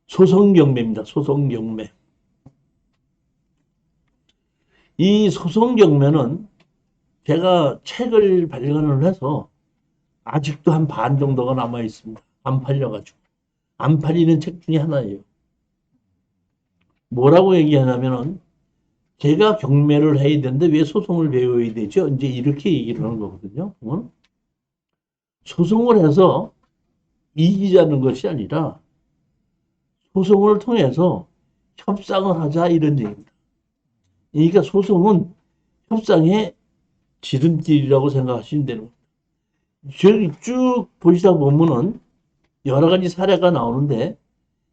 소송경매입니다. 소송경매. 이 소송경매는 제가 책을 발간을 해서 아직도 한 반 정도가 남아 있습니다. 안 팔려가지고. 안 팔리는 책 중에 하나예요. 뭐라고 얘기하냐면은 제가 경매를 해야 되는데 왜 소송을 배워야 되죠? 이제 이렇게 얘기를 하는 거거든요. 소송을 해서 이기자는 것이 아니라 소송을 통해서 협상을 하자 이런 얘기입니다. 그러니까 소송은 협상의 지름길이라고 생각하시면 되는 겁니다. 저기 쭉 보시다 보면은 여러 가지 사례가 나오는데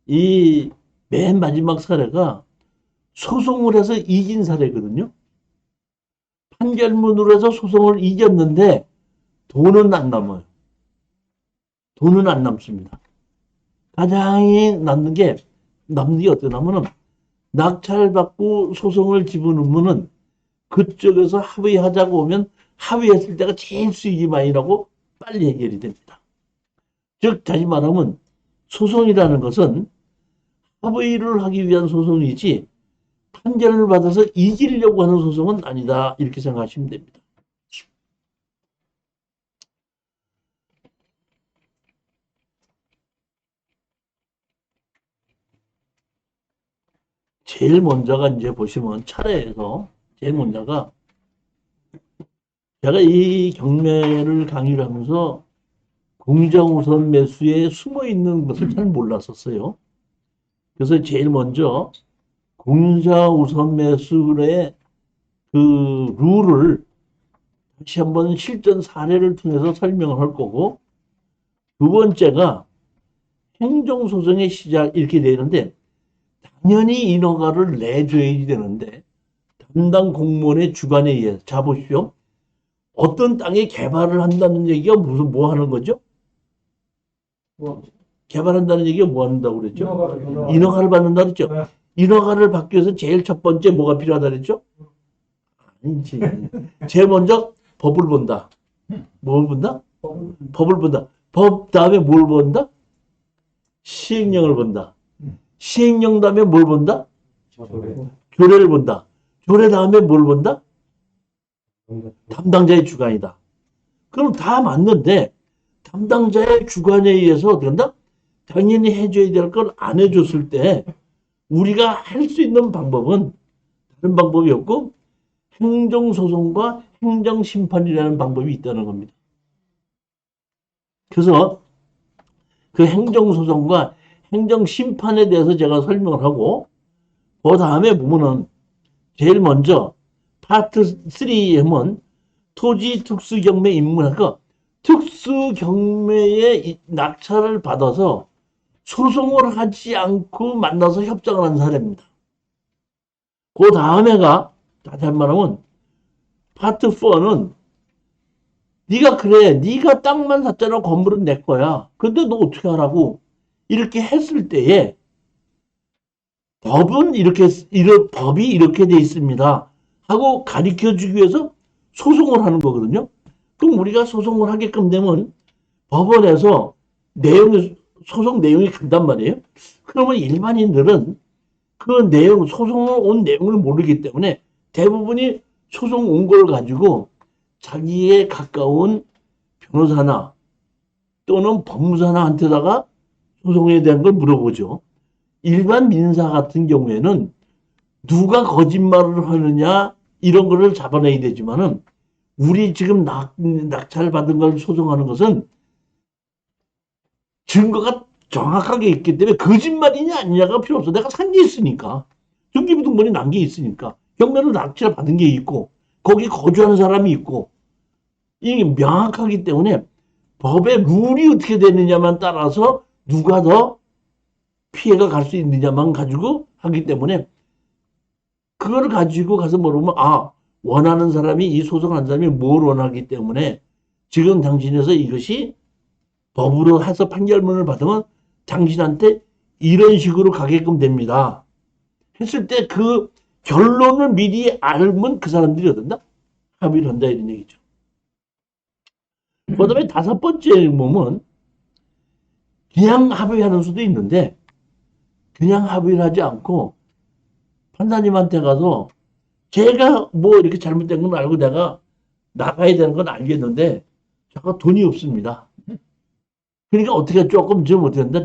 이 맨 마지막 사례가 소송을 해서 이긴 사례거든요. 판결문으로 해서 소송을 이겼는데 돈은 안 남아요. 돈은 안 남습니다. 가장 남는 게 어떠냐면은 낙찰받고 소송을 집어넣으면은 그쪽에서 합의하자고 오면 합의했을 때가 제일 수익이 많이 나고 빨리 해결이 됩니다. 즉 다시 말하면 소송이라는 것은 합의를 하기 위한 소송이지 판결을 받아서 이기려고 하는 소송은 아니다 이렇게 생각하시면 됩니다. 제일 먼저가 이제 보시면 차례에서 제일 먼저가 제가 이 경매를 강의를 하면서 공정우선 매수에 숨어 있는 것을 잘 몰랐었어요. 그래서 제일 먼저 공정우선 매수의 그 룰을 다시 한번 실전 사례를 통해서 설명을 할 거고, 두 번째가 행정소송의 시작 이렇게 되는데 당연히 인허가를 내줘야 되는데 담당 공무원의 주관에 의해서 자 보십시오. 어떤 땅에 개발을 한다는 얘기가 무슨 뭐 하는 거죠? 개발한다는 얘기가 뭐 한다고 그랬죠? 인허가를 받는다 그랬죠? 인허가를 받기 위해서 제일 첫 번째 뭐가 필요하다 그랬죠? 아니지. 제일 먼저 법을 본다. 뭘 본다? 법을 본다. 법 다음에 뭘 본다? 시행령을 본다. 시행령 다음에 뭘 본다? 조례를 본다. 조례 다음에 뭘 본다? 담당자의 주관이다. 그럼 다 맞는데 담당자의 주관에 의해서 어떻게 한다? 당연히 해줘야 될 걸 안 해줬을 때 우리가 할 수 있는 방법은 다른 방법이 없고 행정소송과 행정심판이라는 방법이 있다는 겁니다. 그래서 그 행정소송과 행정심판에 대해서 제가 설명을 하고 그 다음에 보면은 제일 먼저 파트 3에 하면 토지 특수경매 입문하고 특수경매에 낙찰을 받아서 소송을 하지 않고 만나서 협정을 한 사례입니다. 그 다음에가 다시 한 말하면 파트 4는 네가 그래 네가 땅만 샀잖아 건물은 내 거야. 근데 너 어떻게 하라고 이렇게 했을 때에 법은 법이 이렇게 돼 있습니다 하고 가르쳐 주기 위해서 소송을 하는 거거든요. 그럼 우리가 소송을 하게끔 되면 법원에서 소송 내용이 간단 말이에요. 그러면 일반인들은 그 내용, 소송을 온 내용을 모르기 때문에 대부분이 소송 온 걸 가지고 자기에 가까운 변호사나 또는 법무사한테다가 소송에 대한 걸 물어보죠. 일반 민사 같은 경우에는 누가 거짓말을 하느냐 이런 거를 잡아내야 되지만은 우리 지금 낙찰 받은 걸 소송하는 것은 증거가 정확하게 있기 때문에 거짓말이냐 아니냐가 필요 없어. 내가 산 게 있으니까. 등기부등본이 난 게 있으니까. 경매를 낙찰 받은 게 있고 거기 거주하는 사람이 있고 이게 명확하기 때문에 법의 룰이 어떻게 되느냐만 따라서 누가 더 피해가 갈 수 있느냐만 가지고 하기 때문에 그걸 가지고 가서 물으면 원하는 사람이 이 소송한 사람이 뭘 원하기 때문에 지금 당신에서 이것이 법으로 해서 판결문을 받으면 당신한테 이런 식으로 가게끔 됩니다. 했을 때 그 결론을 미리 알면 그 사람들이 어떤다? 합의를 한다 이런 얘기죠. 그 다음에 다섯 번째 보면 그냥 합의하는 수도 있는데 그냥 합의를 하지 않고 판사님한테 가서 제가 뭐 이렇게 잘못된 건 알고 내가 나가야 되는 건 알겠는데 제가 돈이 없습니다. 그러니까 어떻게 조금 좀 어떻게 된다?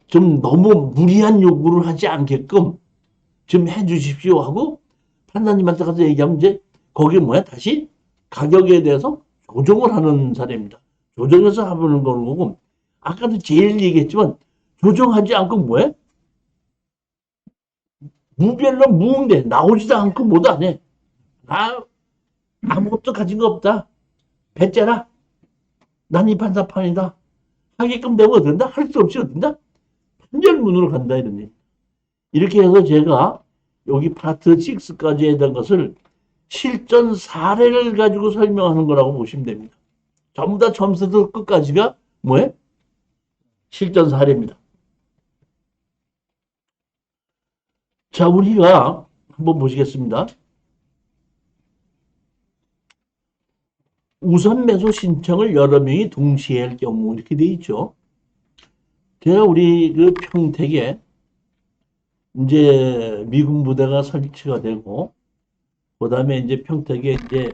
좀 너무 무리한 요구를 하지 않게끔 좀 해주십시오 하고 판사님한테 가서 얘기하면 이제 거기에 뭐야? 다시 가격에 대해서 조정을 하는 사례입니다. 조정해서 하는 거고 아까도 제일 얘기했지만 조정하지 않고 뭐해? 무별로 무응대 나오지도 않고 뭐도 안 해. 아무것도 가진 거 없다. 배째라. 난 이 판사판이다. 하게끔 되면 어떤다? 할 수 없이 어떤다? 판결문으로 간다 이런 얘기. 이렇게 해서 제가 여기 파트 6까지 해던 것을 실전 사례를 가지고 설명하는 거라고 보시면 됩니다. 전부 다 처음부터 끝까지가 뭐예요? 실전 사례입니다. 자, 우리가 한번 보시겠습니다. 우선 매수 신청을 여러 명이 동시에 할 경우 이렇게 돼 있죠. 제가 우리 그 평택에 이제 미군 부대가 설치가 되고 그다음에 이제 평택에 이제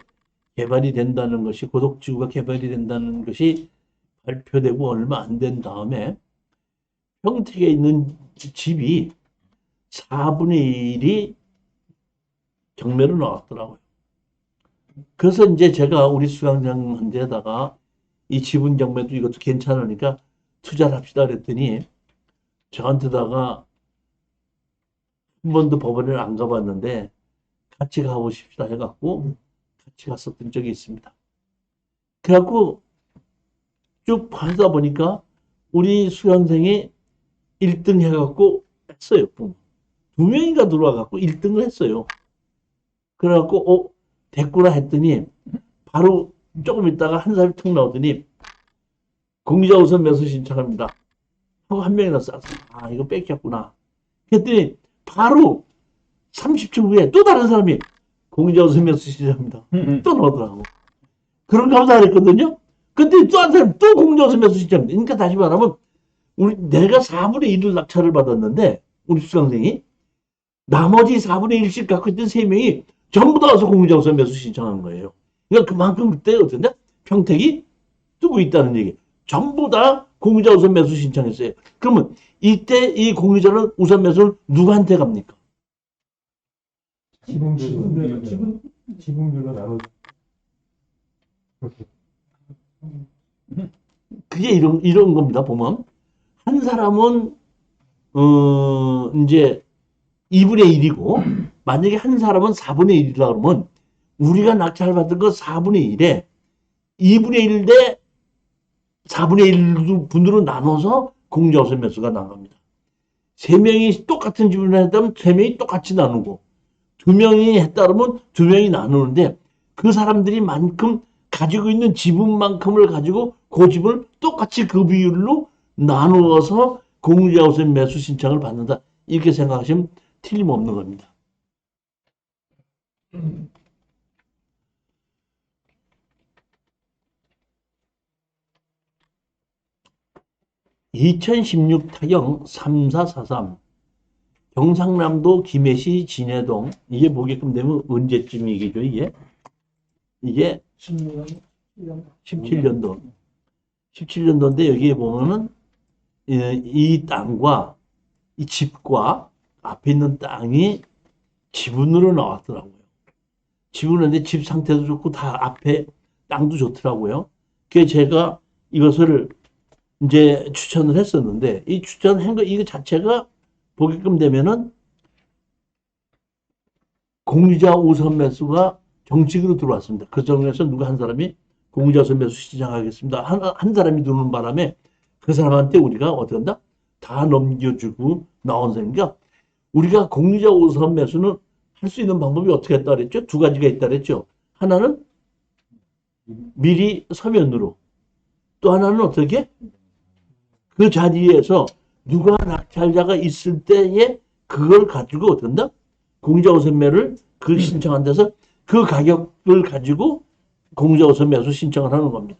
개발이 된다는 것이 고속지구가 개발이 된다는 것이 발표되고 얼마 안 된 다음에 평택에 있는 집이 4분의 1이 경매로 나왔더라고요. 그래서 이제 제가 우리 수강장한테다가 이 지분 경매도 이것도 괜찮으니까 투자를 합시다 그랬더니 저한테다가 한 번도 법원을 안 가봤는데 같이 가보십시다 해갖고 같이 갔었던 적이 있습니다. 그래갖고 쭉 하다 보니까 우리 수강생이 1등 해갖고 했어요. 두 명인가 들어와갖고 1등을 했어요. 그래갖고 됐구나 했더니 바로 조금 있다가 한 사람이 툭 나오더니 공기자 우선 매수 신청합니다. 하고 한 명이 나왔어. 아 이거 뺏겼구나. 그랬더니 바로 30초 후에 또 다른 사람이 공기자 우선 매수 신청합니다. 또 나오더라고. 그런가 보다 그랬거든요. 근데 또 한 사람 또 공기자 우선 매수 신청합니다. 그러니까 다시 말하면 내가 4분의 1을 낙찰을 받았는데 우리 수강생이 나머지 4분의 1씩 갖고 있던 3명이 전부 다 와서 공유장소 매수 신청한 거예요. 그러니까 그만큼 그때 어떤데? 평택이 뜨고 있다는 얘기. 전부 다 공유자 우선 매수 신청했어요. 그러면 이때 이 공유자는 우선 매수를 누구한테 갑니까? 지분별로 나눠. 그게 이런 겁니다. 보면 한 사람은 이제 2분의 1이고 만약에 한 사람은 4분의 1이라 그러면 우리가 낙찰받은 거 4분의 1에 2분의 1 대 4분의 1 분으로 나눠서 공유자우선 매수가 나갑니다. 3명이 똑같은 지분을 했다면 3명이 똑같이 나누고 2명이 했다 그러면 2명이 나누는데 그 사람들이 만큼 가지고 있는 지분만큼을 가지고 그 지분을 똑같이 그 비율로 나누어서 공유자우선 매수 신청을 받는다. 이렇게 생각하시면 틀림없는 겁니다. 2016 타경 3443 경상남도 김해시 진해동 이게 보게끔 되면 언제쯤이겠죠 이게? 이게 17년도 17년도인데 여기에 보면은 이 땅과 이 집과 앞에 있는 땅이 지분으로 나왔더라고요. 지분인데 집 상태도 좋고 다 앞에 땅도 좋더라고요. 그래서 제가 이것을 이제 추천을 했었는데 이 추천한 거 이거 자체가 보게끔 되면은 공유자 우선 매수가 정식으로 들어왔습니다. 그 정에서 누가 한 사람이 공유자 우선 매수 시작하겠습니다. 한 사람이 들어오는 바람에 그 사람한테 우리가 어떻게 한다? 다 넘겨주고 나온 셈이니까 우리가 공유자 우선 매수는 할 수 있는 방법이 어떻게 했다 그랬죠? 두 가지가 있다 그랬죠. 하나는 미리 서면으로 또 하나는 어떻게? 그 자리에서 누가 낙찰자가 있을 때에 그걸 가지고 어떤다? 공유자 우선 매를 그 신청한 데서 그 가격을 가지고 공유자 우선 매수 신청을 하는 겁니다.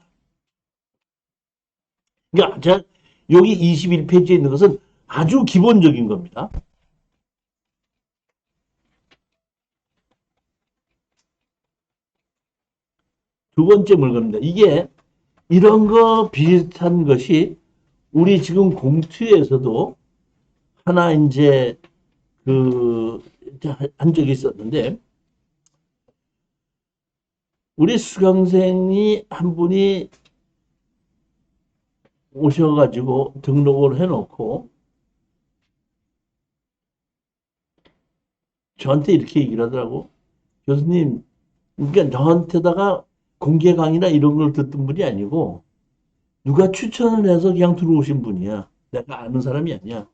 그러니까 제가 여기 21페이지에 있는 것은 아주 기본적인 겁니다. 두 번째 물건입니다. 이게 이런 거 비슷한 것이 우리 지금 공투에서도 하나 이제 한 적이 있었는데, 우리 수강생이 한 분이 오셔가지고 등록을 해놓고 저한테 이렇게 얘기를 하더라고. 교수님, 그러니까 저한테다가 공개 강의나 이런 걸 듣던 분이 아니고 누가 추천을 해서 그냥 들어오신 분이야. 내가 아는 사람이 아니야.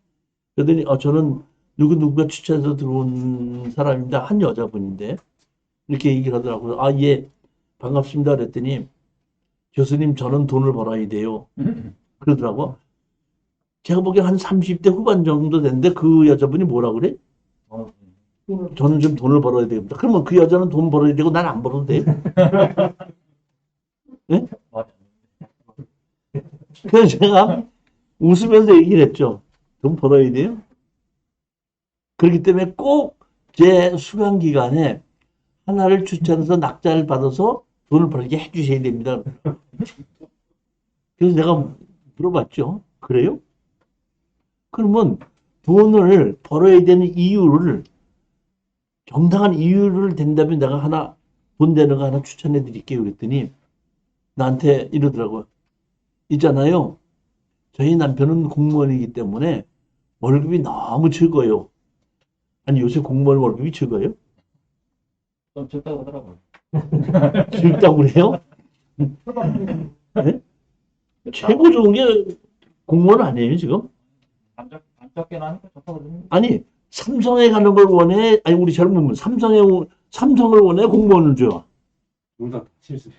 그러더니 저는 누가 추천해서 들어온 사람입니다. 한 여자분인데 이렇게 얘기를 하더라고요. 아, 예, 반갑습니다. 그랬더니 교수님, 저는 돈을 벌어야 돼요. 그러더라고. 제가 보기엔 한 30대 후반 정도 됐는데 그 여자분이 뭐라 그래? 저는 좀 돈을 벌어야 됩니다. 그러면 그 여자는 돈 벌어야 되고 난 안 벌어도 돼요? 네? 그래서 제가 웃으면서 얘기를 했죠. 돈 벌어야 돼요? 그렇기 때문에 꼭 제 수강 기간에 하나를 추천해서 낙찰을 받아서 돈을 벌게 해주셔야 됩니다. 그래서 내가 물어봤죠. 그래요? 그러면 돈을 벌어야 되는 이유를, 정당한 이유를 된다면 내가 하나, 돈 되는 거 하나 추천해 드릴게요. 그랬더니 나한테 이러더라고요. 있잖아요. 저희 남편은 공무원이기 때문에 월급이 너무 적어요. 아니, 요새 공무원 월급이 적어요? 좀 적다고 하더라고요. 적다고 그래요? 네? 최고 좋은 게 공무원 아니에요, 지금? 안 적게는 하니까 좋다고 그러는데. 아니, 삼성에 가는 걸 원해? 아니, 우리 젊으면 삼성을 원해? 공무원을 줘? 둘 다 실수.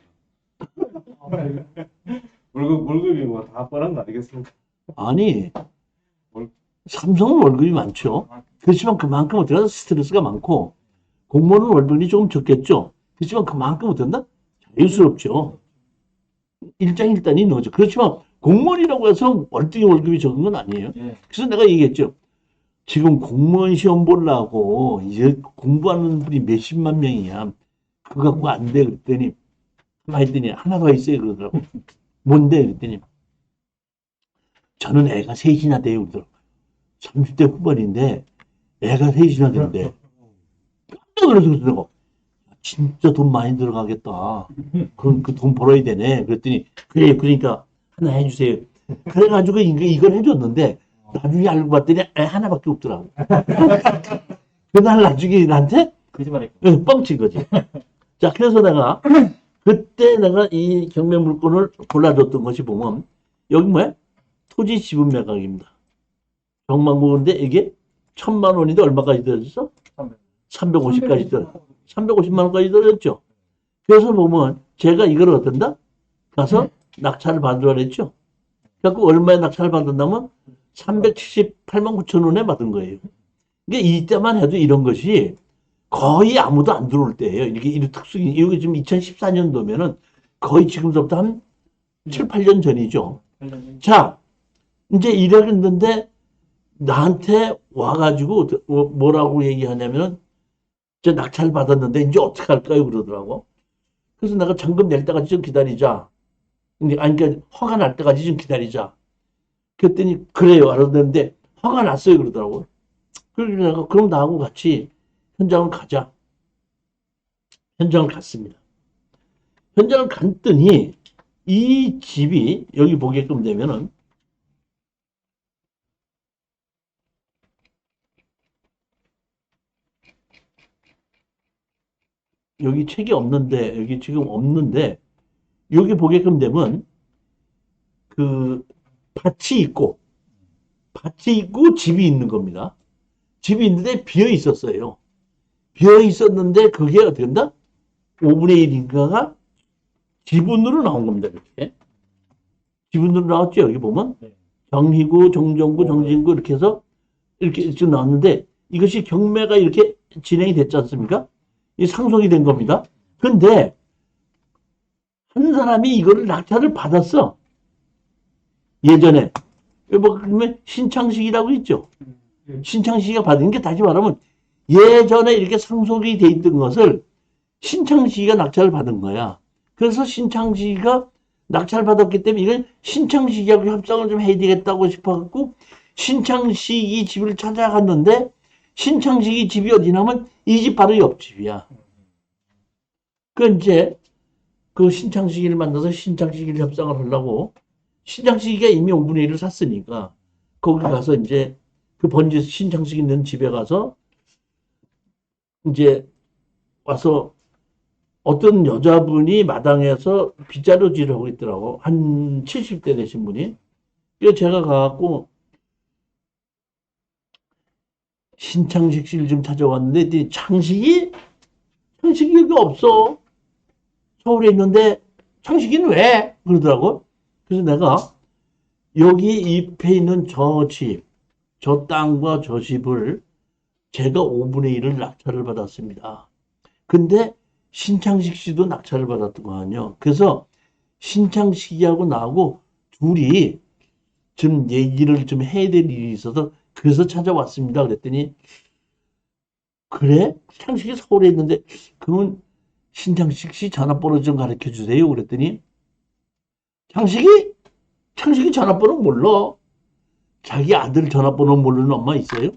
월급이 뭐 다 뻔한 거 아니겠습니까? 아니, 삼성은 월급이 많죠. 그렇지만 그만큼 어떻게 스트레스가 많고, 공무원은 월급이 조금 적겠죠. 그렇지만 그만큼 어떤다? 자유스럽죠. 일장일단이 있는 거죠. 그렇지만 공무원이라고 해서 월급이 적은 건 아니에요. 예. 그래서 내가 얘기했죠. 지금 공무원 시험 보려고 이제 공부하는 분이 몇십만 명이야. 그거 갖고 안 돼. 그랬더니, 하나 더 있어요. 그러더라고. 뭔데? 그랬더니, 저는 애가 셋이나 돼요. 그러더라고. 30대 후반인데 애가 셋이나 된대. 깜짝 놀라서 그러더라고. 진짜 돈 많이 들어가겠다. 그럼 그 돈 벌어야 되네. 그랬더니, 그래, 그러니까 하나 해주세요. 그래가지고 이걸 해줬는데, 나중에 알고 봤더니 애 하나밖에 없더라고. 그날 나중에 나한테 거짓말했고. 뻥친 거지. 자, 그래서 그때 내가 이 경매 물건을 골라줬던 것이 보면, 여기 뭐야? 토지 지분 매각입니다. 경망고인데 이게 1,000만 원인데 얼마까지 들어졌어? 350까지 들어. 350만 원까지 들어졌죠. 그래서 보면 제가 이걸 어떤다? 가서 낙찰을 받으라 그랬죠. 그래갖고 얼마에 낙찰을 받았냐면 378만 9천 원에 받은 거예요. 그러니까 이때만 해도 이런 것이 거의 아무도 안 들어올 때예요. 이게 이런 특수기, 이게 지금 2014년도면은 거의 지금부터 한 7, 8년 전이죠. 자, 이제 이랬는데 나한테 와가지고 뭐라고 얘기하냐면은 저 낙찰 받았는데 이제 어떻게 할까요? 그러더라고. 그래서 내가 잔금 낼 때까지 좀 기다리자. 아니, 그러니까 화가 날 때까지 좀 기다리자. 그랬더니 그래요. 알았는데 화가 났어요. 그러더라고. 그래서 내가 그럼 나하고 같이 현장을 가자. 현장을 갔습니다. 현장을 갔더니 이 집이 여기 보게끔 되면은 여기 책이 없는데, 여기 지금 없는데, 여기 보게끔 되면, 밭이 있고 집이 있는 겁니다. 집이 있는데 비어 있었어요. 비어 있었는데, 그게 어떻게 된다? 5분의 1인가가 지분으로 나온 겁니다, 이렇게. 지분으로 나왔죠, 여기 보면. 정희구, 정정구, 정진구, 이렇게 해서, 이렇게 지금 나왔는데, 이것이 경매가 이렇게 진행이 됐지 않습니까? 이 상속이 된 겁니다. 근데 한 사람이 이거를 낙찰을 받았어. 예전에. 뭐, 그러면 신창식이라고 있죠. 신창식이가 받은 게 다시 말하면 예전에 이렇게 상속이 돼 있던 것을 신창식이가 낙찰을 받은 거야. 그래서 신창식이가 낙찰을 받았기 때문에 이걸 신창식이하고 협상을 좀 해야 되겠다고 싶어갖고 신창식이 집을 찾아갔는데 신창식이 집이 어디냐면 이 집 바로 옆집이야. 그 이제 그 신창식이를 만나서 신창식이를 협상을 하려고 신창식이가 이미 5분의 1을 샀으니까 거기 가서 이제 그 번지 신창식이 있는 집에 가서 이제 와서 어떤 여자분이 마당에서 빗자루질을 하고 있더라고. 한 70대 되신 분이. 이거 제가 가갖고 신창식 씨를 좀 찾아왔는데 창식이 여기 없어. 서울에 있는데 창식이는 왜? 그러더라고. 그래서 내가 여기 잎에 있는 저 집, 저 땅과 저 집을 제가 5분의 1을 낙찰을 받았습니다. 근데 신창식 씨도 낙찰을 받았던 거 아니에요. 그래서 신창식이하고 나하고 둘이 좀 얘기를 좀 해야 될 일이 있어서 그래서 찾아왔습니다. 그랬더니 그래? 창식이 서울에 있는데 그러면 신창식 씨 전화번호 좀 가르쳐 주세요. 그랬더니 창식이 전화번호 몰라. 자기 아들 전화번호 모르는 엄마 있어요?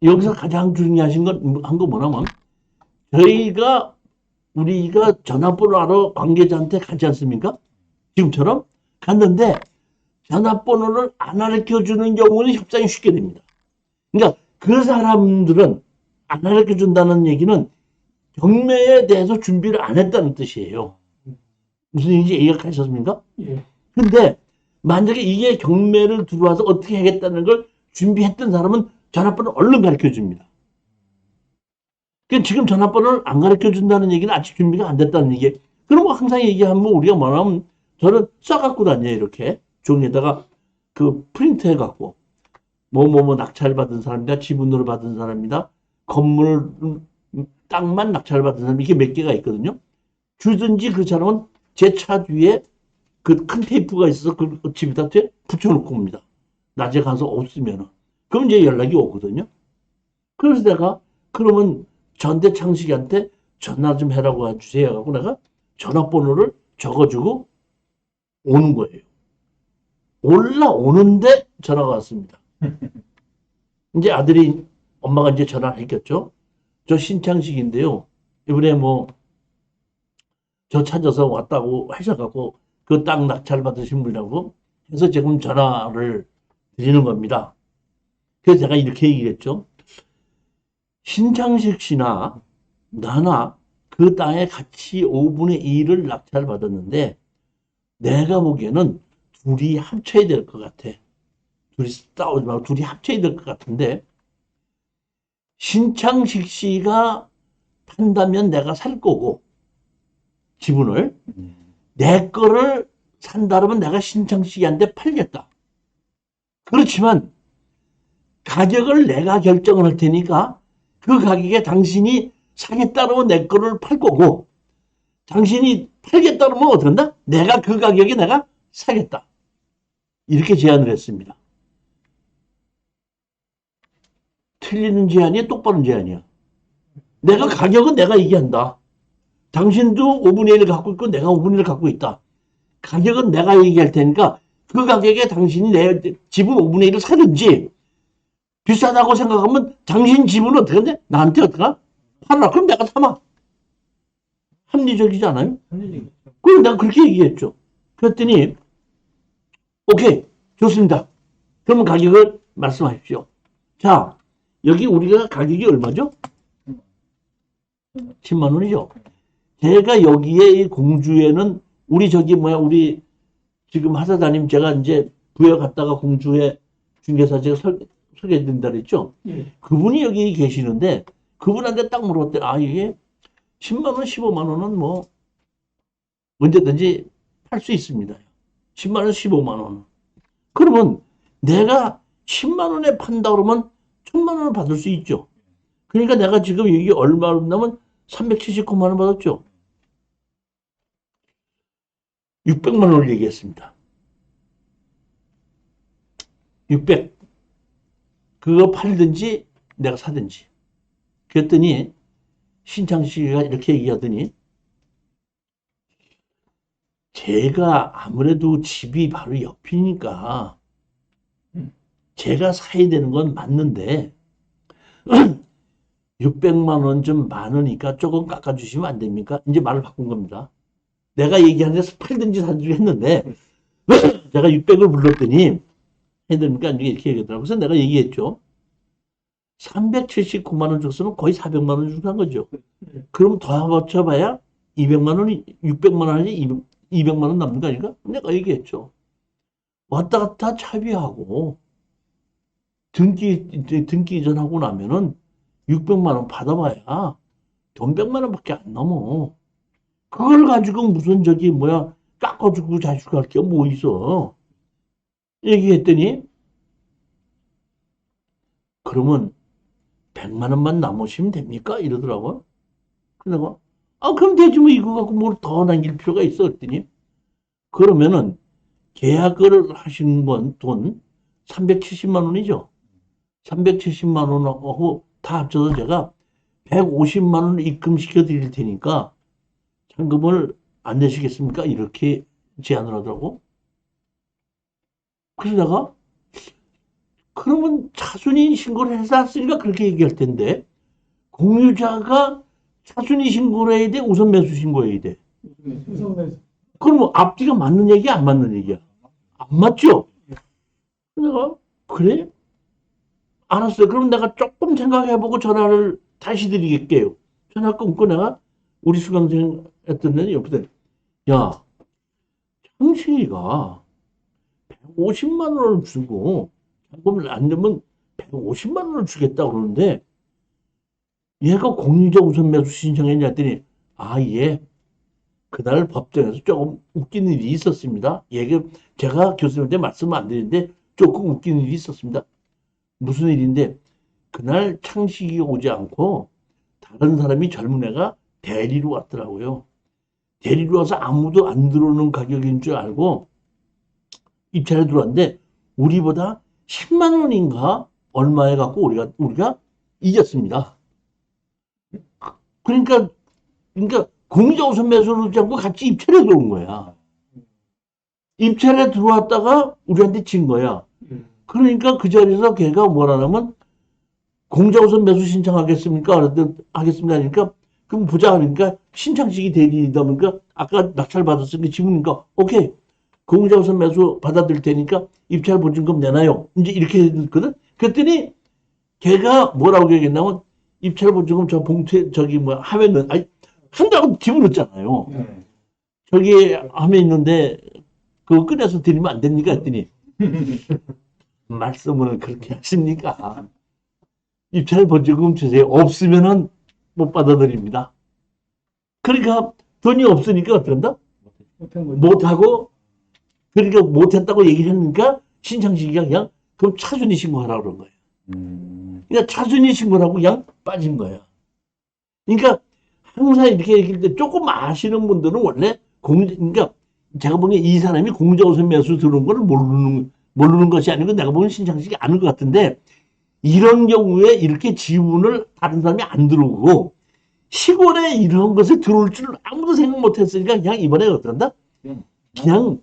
여기서 가장 중요하신 한 거 뭐냐면 우리가 전화번호 알아 관계자한테 가지 않습니까? 지금처럼 갔는데 전화번호를 안 가르쳐주는 경우는 협상이 쉽게 됩니다. 그러니까 그 사람들은 안 가르쳐준다는 얘기는 경매에 대해서 준비를 안 했다는 뜻이에요. 무슨 얘기인지 이해가 가셨습니까? 예. 근데 만약에 이게 경매를 들어와서 어떻게 하겠다는 걸 준비했던 사람은 전화번호를 얼른 가르쳐줍니다. 그러니까 지금 전화번호를 안 가르쳐준다는 얘기는 아직 준비가 안 됐다는 얘기. 그런 거 항상 얘기하면 우리가 뭐냐면 저는 써갖고 다녀요. 이렇게 종이에다가 그 프린트 해갖고 뭐 낙찰 받은 사람이다. 지분으로 받은 사람이다. 건물 땅만 낙찰 받은 사람 이게 몇 개가 있거든요. 주든지 그 사람은 제 차 뒤에 그 큰 테이프가 있어서 그 집에다 붙여놓고 옵니다. 낮에 가서 없으면은. 그럼 이제 연락이 오거든요. 그래서 내가 그러면 전대 창식이한테 전화 좀 해라고 해주세요. 하고 내가 전화번호를 적어주고 오는 거예요. 올라오는데 전화가 왔습니다. 이제 아들이 엄마가 이제 전화를 했겠죠. 저 신창식인데요. 이번에 뭐 저 찾아서 왔다고 하셔갖고 그 땅 낙찰 받으신 분이라고 해서 지금 전화를 드리는 겁니다. 그래서 제가 이렇게 얘기했죠. 신창식 씨나 나나 그 땅에 같이 5분의 1을 낙찰 받았는데 내가 보기에는 둘이 합쳐야 될 것 같아. 둘이 싸우지 말고 둘이 합쳐야 될 것 같은데 신창식 씨가 판다면 내가 살 거고 지분을 내 거를 산다면 내가 신창식이한테 팔겠다. 그렇지만 가격을 내가 결정을 할 테니까 그 가격에 당신이 사겠다면 내 거를 팔 거고 당신이 팔겠다면 어떻게 한다? 내가 그 가격에 내가 사겠다. 이렇게 제안을 했습니다. 틀리는 제안이야? 똑바른 제안이야? 내가 가격은 내가 얘기한다. 당신도 5분의 1을 갖고 있고 내가 5분의 1을 갖고 있다. 가격은 내가 얘기할 테니까 그 가격에 당신이 내 지분 5분의 1을 사든지 비싸다고 생각하면 당신 지분은 어떻게 한대? 나한테 어떡하? 팔아라. 그럼 내가 사마. 합리적이지 않아요? 합리적이죠. 그럼 내가 그렇게 얘기했죠. 그랬더니 오케이 좋습니다. 그러면 가격을 말씀하십시오. 자 여기 우리가 가격이 얼마죠? 10만 원이죠. 제가 여기에 이 공주에는 우리 우리 지금 하사장님 제가 이제 부여 갔다가 공주에 중개사 제가 소개해드린다 그랬죠. 예. 그분이 여기 계시는데 그분한테 딱 물었대. 아 이게 10만 원, 15만 원은 뭐 언제든지 팔 수 있습니다. 10만 원, 15만 원. 그러면 내가 10만 원에 판다 그러면 1000만 원을 받을 수 있죠. 그러니까 내가 지금 여기 얼마 나면 379만 원 받았죠. 600만 원을 얘기했습니다. 600. 그거 팔든지 내가 사든지. 그랬더니 신창식이가 이렇게 얘기하더니 제가 아무래도 집이 바로 옆이니까 제가 사야 되는 건 맞는데 600만 원 좀 많으니까 조금 깎아주시면 안 됩니까? 이제 말을 바꾼 겁니다. 내가 얘기하는데 팔든지 사든지 했는데 제가 600을 불렀더니 해야 됩니까? 이렇게 얘기하더라고요. 그래서 내가 얘기했죠. 379만 원 줬으면 거의 400만 원 주고 한 거죠. 그럼 더 맞춰봐야 200만 원이, 600만 원이 200만 원 남는 거 아닌가? 내가 얘기했죠. 왔다 갔다 차비하고 등기 이전하고 나면은 600만 원 받아봐야 돈 100만 원밖에 안 넘어. 그걸 가지고 무슨 저기 뭐야 깎아주고 자주고 할 게 뭐 있어. 얘기했더니 그러면 100만 원만 남으시면 됩니까? 이러더라고. 그래서 내가 그럼 되지 뭐 이거 갖고 뭘 더 남길 필요가 있어 그랬더니 그러면은 계약을 하신 건 돈 370만 원이죠. 370만 원하고 다 합쳐서 제가 150만 원을 입금시켜 드릴 테니까 잔금을 안 내시겠습니까? 이렇게 제안을 하더라고. 그래서 내가 그러면 차순위 신고를 해서 왔으니까 그렇게 얘기할 텐데 공유자가 차순위 신고를 해야 돼? 우선 매수 신고해야 돼? 우선 매수. 그럼 뭐 앞뒤가 맞는 얘기야? 안 맞는 얘기야? 안 맞죠? 내가 그래? 알았어요. 그럼 내가 조금 생각해보고 전화를 다시 드리겠게요. 전화 끊고 내가 우리 수강생 했던 데는 옆에서 야, 창식이가 150만 원을 주고 잔금을 안 내면 150만 원을 주겠다 그러는데 얘가 공유자 우선 매수 신청했냐 했더니 예. 그날 법정에서 조금 웃긴 일이 있었습니다. 제가 교수님한테 말씀을 안 드리는데 조금 웃긴 일이 있었습니다. 무슨 일인데 그날 창식이 오지 않고 다른 사람이 젊은 애가 대리로 왔더라고요. 대리로 와서 아무도 안 들어오는 가격인 줄 알고 입찰에 들어왔는데 우리보다 10만 원인가 얼마에 갖고 우리가 이겼습니다. 그러니까 공유자 우선 매수를 잡고 같이 입찰에 들어온 거야. 입찰에 들어왔다가 우리한테 진 거야. 그러니까 그 자리에서 걔가 뭐라냐면 공유자 우선 매수 신청하겠습니까? 그랬더니 하겠습니다. 하니까 그럼 보자. 그러니까 신창식이 대리이다 보니까 아까 낙찰 받았으니까 지금이니까 오케이. 공유자 우선 매수 받아들일 테니까 입찰 보증금 내놔요. 이제 이렇게 했거든. 그랬더니 걔가 뭐라고 얘기했냐면 입찰 보증금 저 봉투에 저기 뭐 하면은 한다고 집어넣었잖아요. 저기 함에 있는데 그거 꺼내서 드리면 안 됩니까? 했더니 말씀을 그렇게 하십니까? 입찰 보증금 주세요. 없으면은 못 받아들입니다. 그러니까 돈이 없으니까 어떻게 한다? 못한 거죠. 못하고 그러니까 못했다고 얘기를 했으니까 신창식이가 그냥 그럼 차순위 신고하라고 그런 거예요. 그러니까 차순위 신고를 하고 그냥 빠진 거야. 그러니까 항상 이렇게 얘기할 때 조금 아시는 분들은 원래 그러니까 제가 보기엔 이 사람이 공유자 우선 매수 들어온 걸 모르는 것이 아니고 내가 보기엔 신창식이 아는 것 같은데 이런 경우에 이렇게 지분을 다른 사람이 안 들어오고 시골에 이런 것을 들어올 줄 아무도 생각 못 했으니까 그냥 이번에 어떡한다? 그냥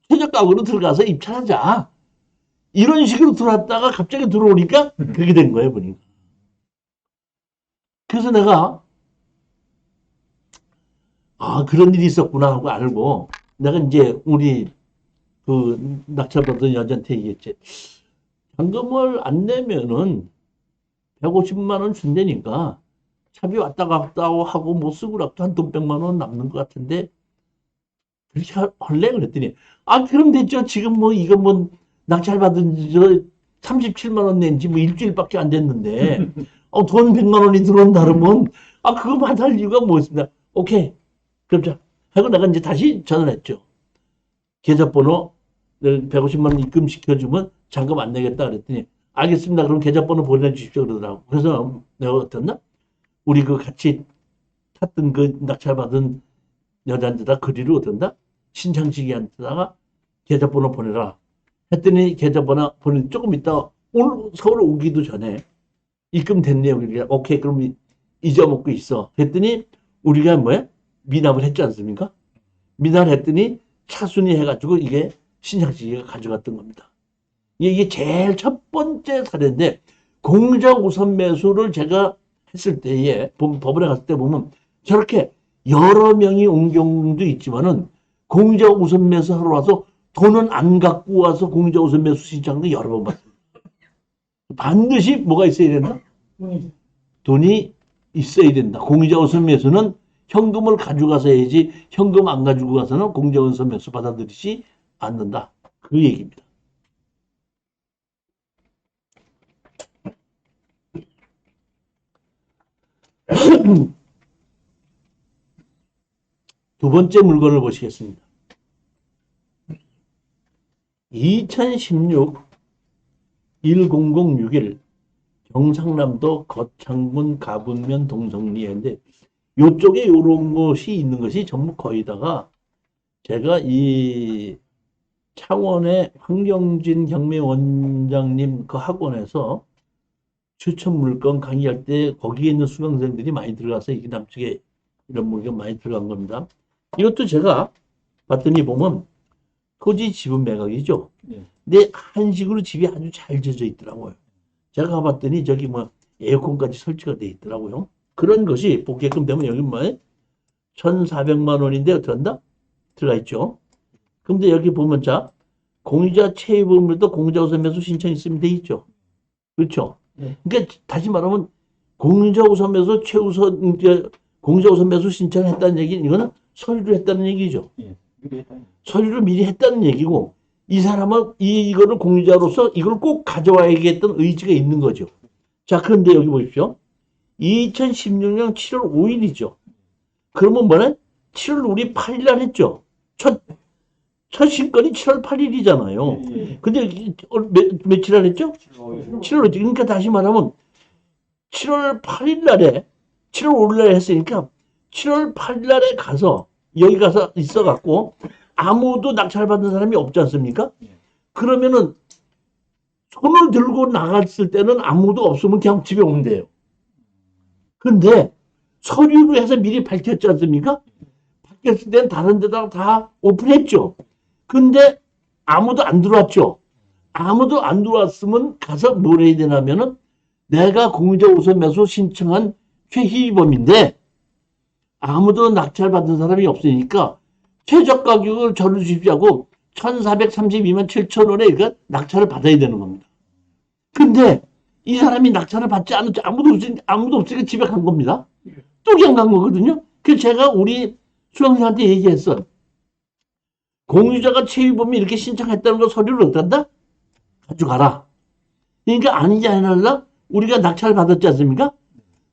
최저가격으로 들어가서 입찰하자. 이런 식으로 들어왔다가 갑자기 들어오니까 그렇게 된 거예요, 보니까. 그래서 내가 그런 일이 있었구나 하고 알고 내가 이제 우리 그 낙찰받은 여자한테 얘기했지. 잔금을 안 내면은 150만 원 준다니까 차비 왔다 갔다 하고 뭐 쓰고락도 한 돈 100만 원 남는 것 같은데 그렇게 할래? 그랬더니 그럼 됐죠. 지금 뭐 이거 뭐 낙찰받은 저 37만 원 낸지 뭐 일주일밖에 안 됐는데 돈 100만 원이 들어온다 그러면 그거 받을 이유가 뭐 있습니다. 오케이. 그렇죠. 하고 내가 이제 다시 전화를 했죠. 계좌번호 150만 원 입금시켜주면 잔금 안 내겠다 그랬더니 알겠습니다. 그럼 계좌번호 보내주십시오 그러더라고. 그래서 내가 어땠나? 우리 그 같이 탔던 그 낙찰받은 여자한테다 그리를 어떤다? 신창식이한테다가 계좌번호 보내라 했더니 계좌번호 보내 조금 있다 오늘 서울 오기도 전에 입금됐네요. 그러니까 오케이 그럼 잊어먹고 있어. 했더니 우리가 뭐야? 미납을 했지 않습니까? 미납을 했더니 차순위 해가지고 이게 신장지기가 가져갔던 겁니다. 이게 제일 첫 번째 사례인데 공자 우선 매수를 제가 했을 때에 법원에 갔을 때 보면 저렇게 여러 명이 온 경우도 있지만은 공자 우선 매수 하러 와서 돈은 안 갖고 와서 공자 우선 매수 신청도 여러 번 봤습니다. 반드시 뭐가 있어야 된다? 돈이 있어야 된다. 공자 우선 매수는 현금을 가져가서 해야지 현금 안 가지고 가서는 공자 우선 매수 받아들이지 않는다. 그 얘기입니다. 두 번째 물건을 보시겠습니다. 2016 1006일 경상남도 거창군 가분면 동성리인데 요쪽에 요런 것이 있는 것이 전부 거의 다가 제가 이 창원의 황경진 경매원장님 그 학원에서 추천 물건 강의할 때 거기에 있는 수강생들이 많이 들어가서 이게 남쪽에 이런 물건 많이 들어간 겁니다. 이것도 제가 봤더니 보면 토지 지분 매각이죠. 네. 근데 한식으로 집이 아주 잘 져져 있더라고요. 제가 가봤더니 저기 뭐 에어컨까지 설치가 돼 있더라고요. 그런 것이 보게끔 되면 여기 뭐 1,400만 원인데 어떻게 한다? 들어가 있죠. 근데 여기 보면 자 공유자 체입음료도 공유자우선 매수 신청 있으면 돼 있죠. 그렇죠. 네. 그러니까 다시 말하면 공유자우선 매수 최우선 공유자우선 매수 신청했다는 얘기는 이거는 서류를 했다는 얘기죠. 예. 미리 했다니. 서류를 미리 했다는 얘기고 이 사람은 이거를 공유자로서 이걸 꼭 가져와야겠다는 의지가 있는 거죠. 자, 그런데 여기 보십시오. 2016년 7월 5일이죠. 그러면 뭐래? 7월 우리 8일 날 했죠. 첫 신건이 7월 8일이잖아요. 예. 근데 며칠 날 했죠? 7월 5일. 그러니까 다시 말하면 7월 8일 날에 7월 5일 날에 했으니까 7월 8일 날에 가서 여기 가서 있어갖고 아무도 낙찰 받은 사람이 없지 않습니까? 그러면은 손을 들고 나갔을 때는 아무도 없으면 그냥 집에 오면 돼요. 근데 서류로 해서 미리 밝혔지 않습니까? 밝혔을 때는 다른 데다가 다 오픈했죠. 근데 아무도 안 들어왔죠. 아무도 안 들어왔으면 가서 뭘 해야 되냐면은 내가 공유자 우선 매수 신청한 최희범인데 아무도 낙찰 받은 사람이 없으니까 최저 가격을 저를 주십시오 1,432만 7천 원에 그 낙찰을 받아야 되는 겁니다. 근데 이 사람이 낙찰을 받지 않았죠. 아무도 없으니까 집에 간 겁니다. 또 그냥 간 거거든요. 그래서 제가 우리 수강생한테 얘기했어. 공유자가 최희범이 이렇게 신청했다는 거 서류를 어떻게 한다? 가져가라. 그러니까 아니지 않을라? 우리가 낙찰 받았지 않습니까?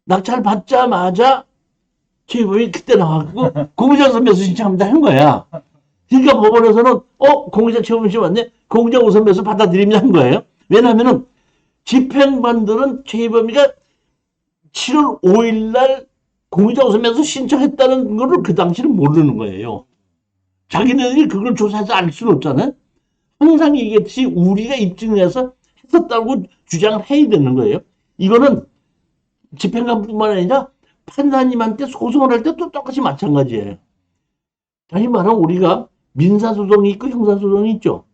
낙찰 받자마자 최희범이 그때 나와갖고 공유자 매수 신청합니다 한 거야. 그러니까 법원에서는 공유자 최희범 씨 맞네? 공유자 우선 매수 받아들입니다 한 거예요. 왜냐하면은 집행반들은 최희범이가 7월 5일 날 공유자 우선 매수 신청했다는 거를 그 당시는 모르는 거예요. 자기네들이 그걸 조사해서 알 수는 없잖아요. 항상 얘기했듯이 우리가 입증해서 했었다고 주장을 해야 되는 거예요. 이거는 집행관뿐만 아니라 판사님한테 소송을 할 때 또 똑같이 마찬가지예요. 다시 말하면 우리가 민사소송이 있고 형사소송이 있죠.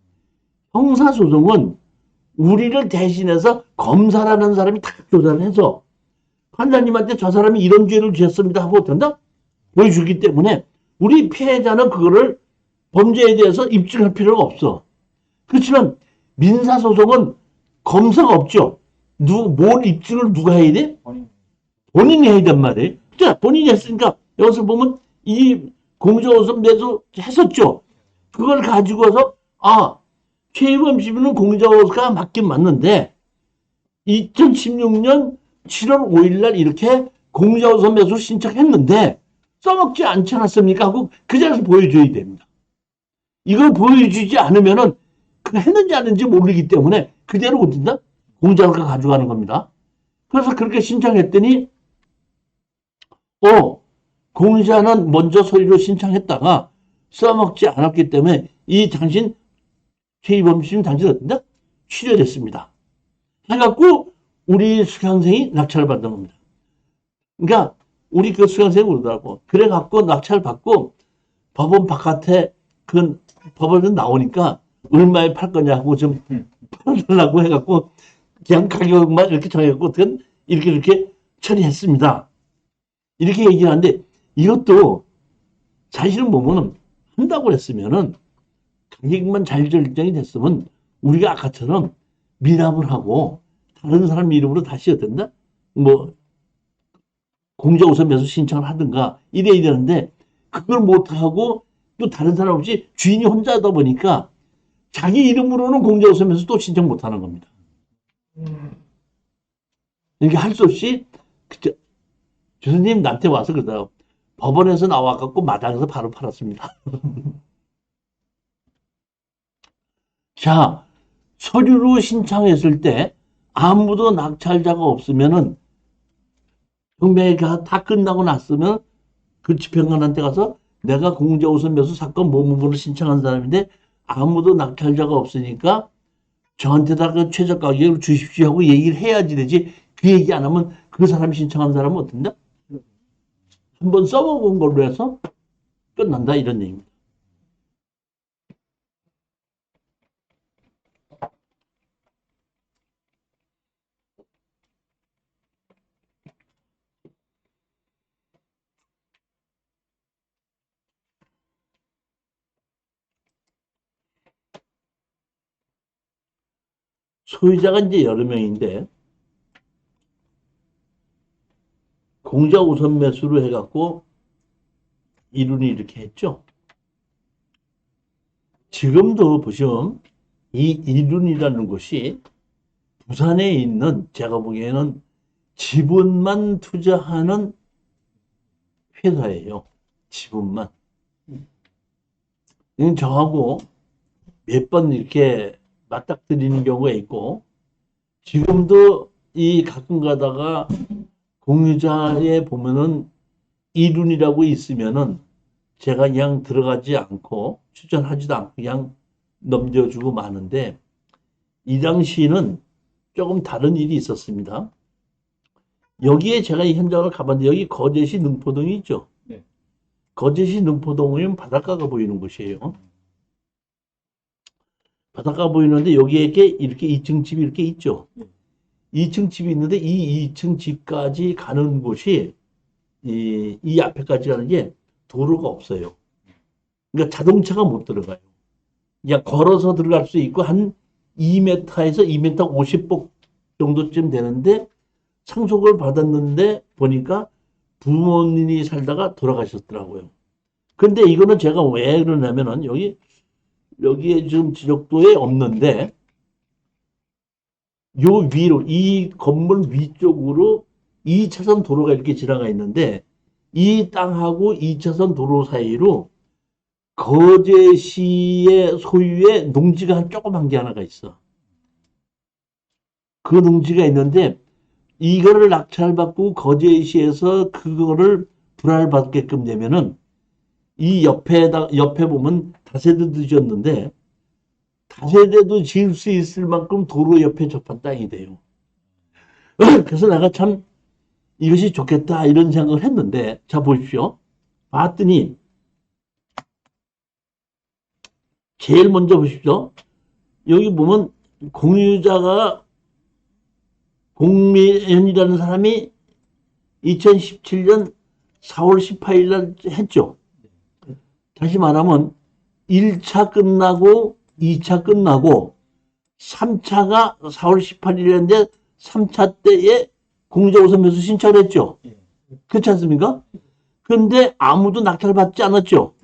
형사소송은 우리를 대신해서 검사라는 사람이 다 조사를 해서 판사님한테 저 사람이 이런 죄를 지었습니다 하고 어떤다? 보여주기 때문에 우리 피해자는 그거를 범죄에 대해서 입증할 필요가 없어. 그렇지만 민사소송은 검사가 없죠. 뭘 입증을 누가 해야 돼? 본인이 해야 된 말이에요. 자, 본인이 했으니까 여기서 보면 이 공정우선 매수 했었죠. 그걸 가지고 와서 최희범 씨는 공정우선가 맞긴 맞는데 2016년 7월 5일 날 이렇게 공정우선 매수 신청했는데 써먹지 않지 않았습니까? 하고 그 자리에서 보여줘야 됩니다. 이걸 보여주지 않으면은 그 했는지 안 했는지 모르기 때문에 그대로 어딘다? 공정우선가 가져가는 겁니다. 그래서 그렇게 신청했더니 공유자는 먼저 서류로 신청했다가 써먹지 않았기 때문에 이 당신 최이범 씨는 당시 어떤데? 취재됐습니다. 해갖고 우리 수강생이 낙찰을 받는 겁니다. 그러니까 우리 그 수강생이 그러더라고. 그래갖고 낙찰을 받고 법원 바깥에 그 법원에서 나오니까 얼마에 팔 거냐고 좀 팔아달라고 해갖고 그냥 가격만 이렇게 정해갖고 이렇게 처리했습니다. 이렇게 얘기를 하는데 이것도 사실은 보면은 한다고 그랬으면은 가격만 잘 결정이 됐으면 우리가 아까처럼 미납을 하고 다른 사람 이름으로 다시 어떤다? 뭐 공제우선 매수 신청을 하든가 이래야 되는데 그걸 못하고 또 다른 사람 없이 주인이 혼자다 보니까 자기 이름으로는 공제우선 매수 또 신청 못하는 겁니다. 이렇게 할 수 없이 교수님 나한테 와서 그러다 법원에서 나와갖고 마당에서 바로 팔았습니다. 자, 서류로 신청했을 때 아무도 낙찰자가 없으면은 경매가 다 끝나고 났으면 그 집행관한테 가서 내가 공제우선 매수 사건 뭐뭐를 신청한 사람인데 아무도 낙찰자가 없으니까 저한테다 그 최저 가격을 주십시오 하고 얘기를 해야지 되지. 그 얘기 안 하면 그 사람이 신청한 사람은 어떤데? 한번 써먹은 걸로 해서 끝난다 이런 얘기입니다. 소유자가 이제 여러 명인데 공자 우선 매수로 해갖고 이룬이 이렇게 했죠. 지금도 보시면 이 이룬이라는 곳이 부산에 있는 제가 보기에는 지분만 투자하는 회사예요. 지분만. 저하고 몇 번 이렇게 맞닥뜨리는 경우가 있고 지금도 이 가끔 가다가 공유자에 보면은 이룬이라고 있으면은 제가 그냥 들어가지 않고 추천하지도 않고 그냥 넘겨주고 마는데 이 당시에는 조금 다른 일이 있었습니다. 여기에 제가 이 현장을 가봤는데 여기 거제시 능포동이 있죠. 네. 거제시 능포동이면 바닷가가 보이는 곳이에요. 바닷가 보이는데 여기에 이렇게 2층 집이 이렇게 있죠. 2층 집이 있는데 이 2층 집까지 가는 곳이 이 앞에까지 가는 게 도로가 없어요. 그러니까 자동차가 못 들어가요. 그냥 걸어서 들어갈 수 있고 한 2m에서 2m 50복 정도쯤 되는데 상속을 받았는데 보니까 부모님이 살다가 돌아가셨더라고요. 근데 이거는 제가 왜 그러냐면은 여기에 지금 지적도에 없는데 요 위로 이 건물 위쪽으로 2차선 도로가 이렇게 지나가 있는데 이 땅하고 2차선 도로 사이로 거제시의 소유의 농지가 한 조그만 게 하나가 있어. 그 농지가 있는데 이거를 낙찰받고 거제시에서 그거를 분할받게끔 되면은 이 옆에 보면 다세대도 지었는데 다세대도 지을 수 있을 만큼 도로 옆에 접한 땅이 돼요. 그래서 내가 참 이것이 좋겠다 이런 생각을 했는데 자 보십시오. 봤더니 제일 먼저 보십시오. 여기 보면 공유자가 공미현이라는 사람이 2017년 4월 18일 날 했죠. 다시 말하면 1차 끝나고 2차 끝나고 3차가 4월 18일인데 3차 때에 공제우선 매수 신청을 했죠. 그렇지 않습니까? 그런데 아무도 낙찰받지 않았죠.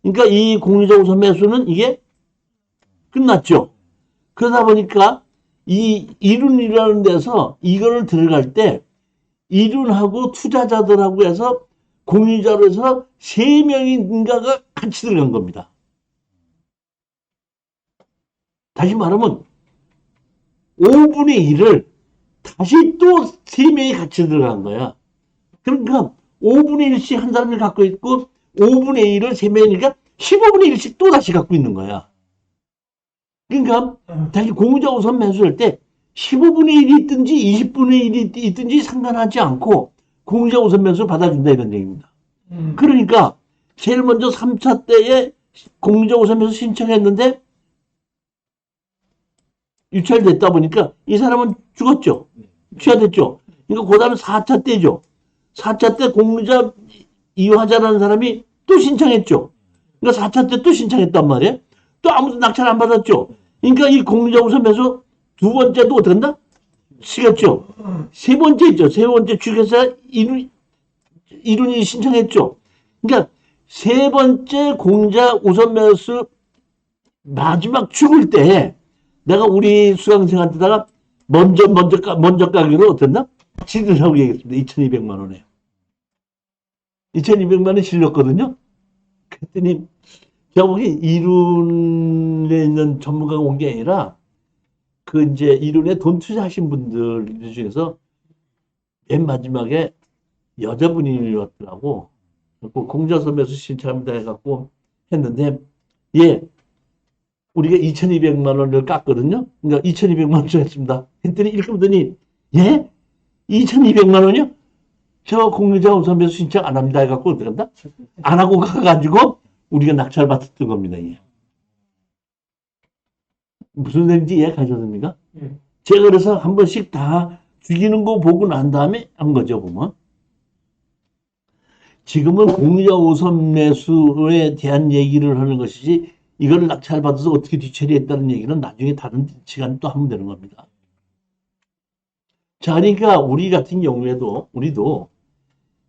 그러니까 이 공제우선 매수는 이게 끝났죠. 그러다 보니까 이 이룬이라는 데서 이거를 들어갈 때 이룬하고 투자자들하고 해서 공유자로 해서 3명인가가 같이 들어간 겁니다. 다시 말하면 5분의 1을 다시 또 3명이 같이 들어간 거야. 그러니까 5분의 1씩 한 사람이 갖고 있고 5분의 1을 3명이니까 15분의 1씩 또 다시 갖고 있는 거야. 그러니까 자기 공자 우선 매수할 때 15분의 1이 있든지 20분의 1이 있든지 상관하지 않고 공자 우선 매수를 받아준다 이런 얘기입니다. 그러니까 제일 먼저 3차 때에 공자 우선 매수 신청했는데 유찰됐다 보니까 이 사람은 죽었죠. 취하됐죠. 그러니까 그 다음에 4차 때죠. 4차 때 공자 이화자라는 사람이 또 신청했죠. 그러니까 4차 때 또 신청했단 말이에요. 또 아무도 낙찰 안 받았죠. 그러니까 이 공자 우선 매수 두 번째도 어떻게 한다? 시켰죠. 세 번째 있죠. 세 번째 주계사 이룬이 신청했죠. 그러니까 세 번째 공자 우선 매수 마지막 죽을 때 내가 우리 수강생한테다가 먼저 가기로 어땠나? 지급을 하고 얘기했습니다. 2,200만 원에. 2,200만 원 실렸거든요. 그랬더니 제가 보기 이룬에 있는 전문가가 온 게 아니라 그 이제 이룬에 돈 투자하신 분들 중에서 맨 마지막에 여자분이 왔더라고. 공자서 매수 신청합니다 해갖고 했는데 예. 우리가 2,200만 원을 깠거든요. 그러니까 2,200만 원 주겠습니다. 했더니 이렇게 보더니 예? 2,200만 원이요? 저 공자 우선 매수 신청 안 합니다 해갖고 어떻게 한다? 안 하고 가가지고 우리가 낙찰 받았던 겁니다. 예. 무슨 얘기인지 이해가셨습니까? 제가 그래서 한 번씩 다 죽이는 거 보고 난 다음에 한 거죠, 보면. 지금은 공자 우선 매수에 대한 얘기를 하는 것이지 이걸 낙찰받아서 어떻게 뒤처리했다는 얘기는 나중에 다른 시간에 또 하면 되는 겁니다. 자, 그러니까 우리 같은 경우에도 우리도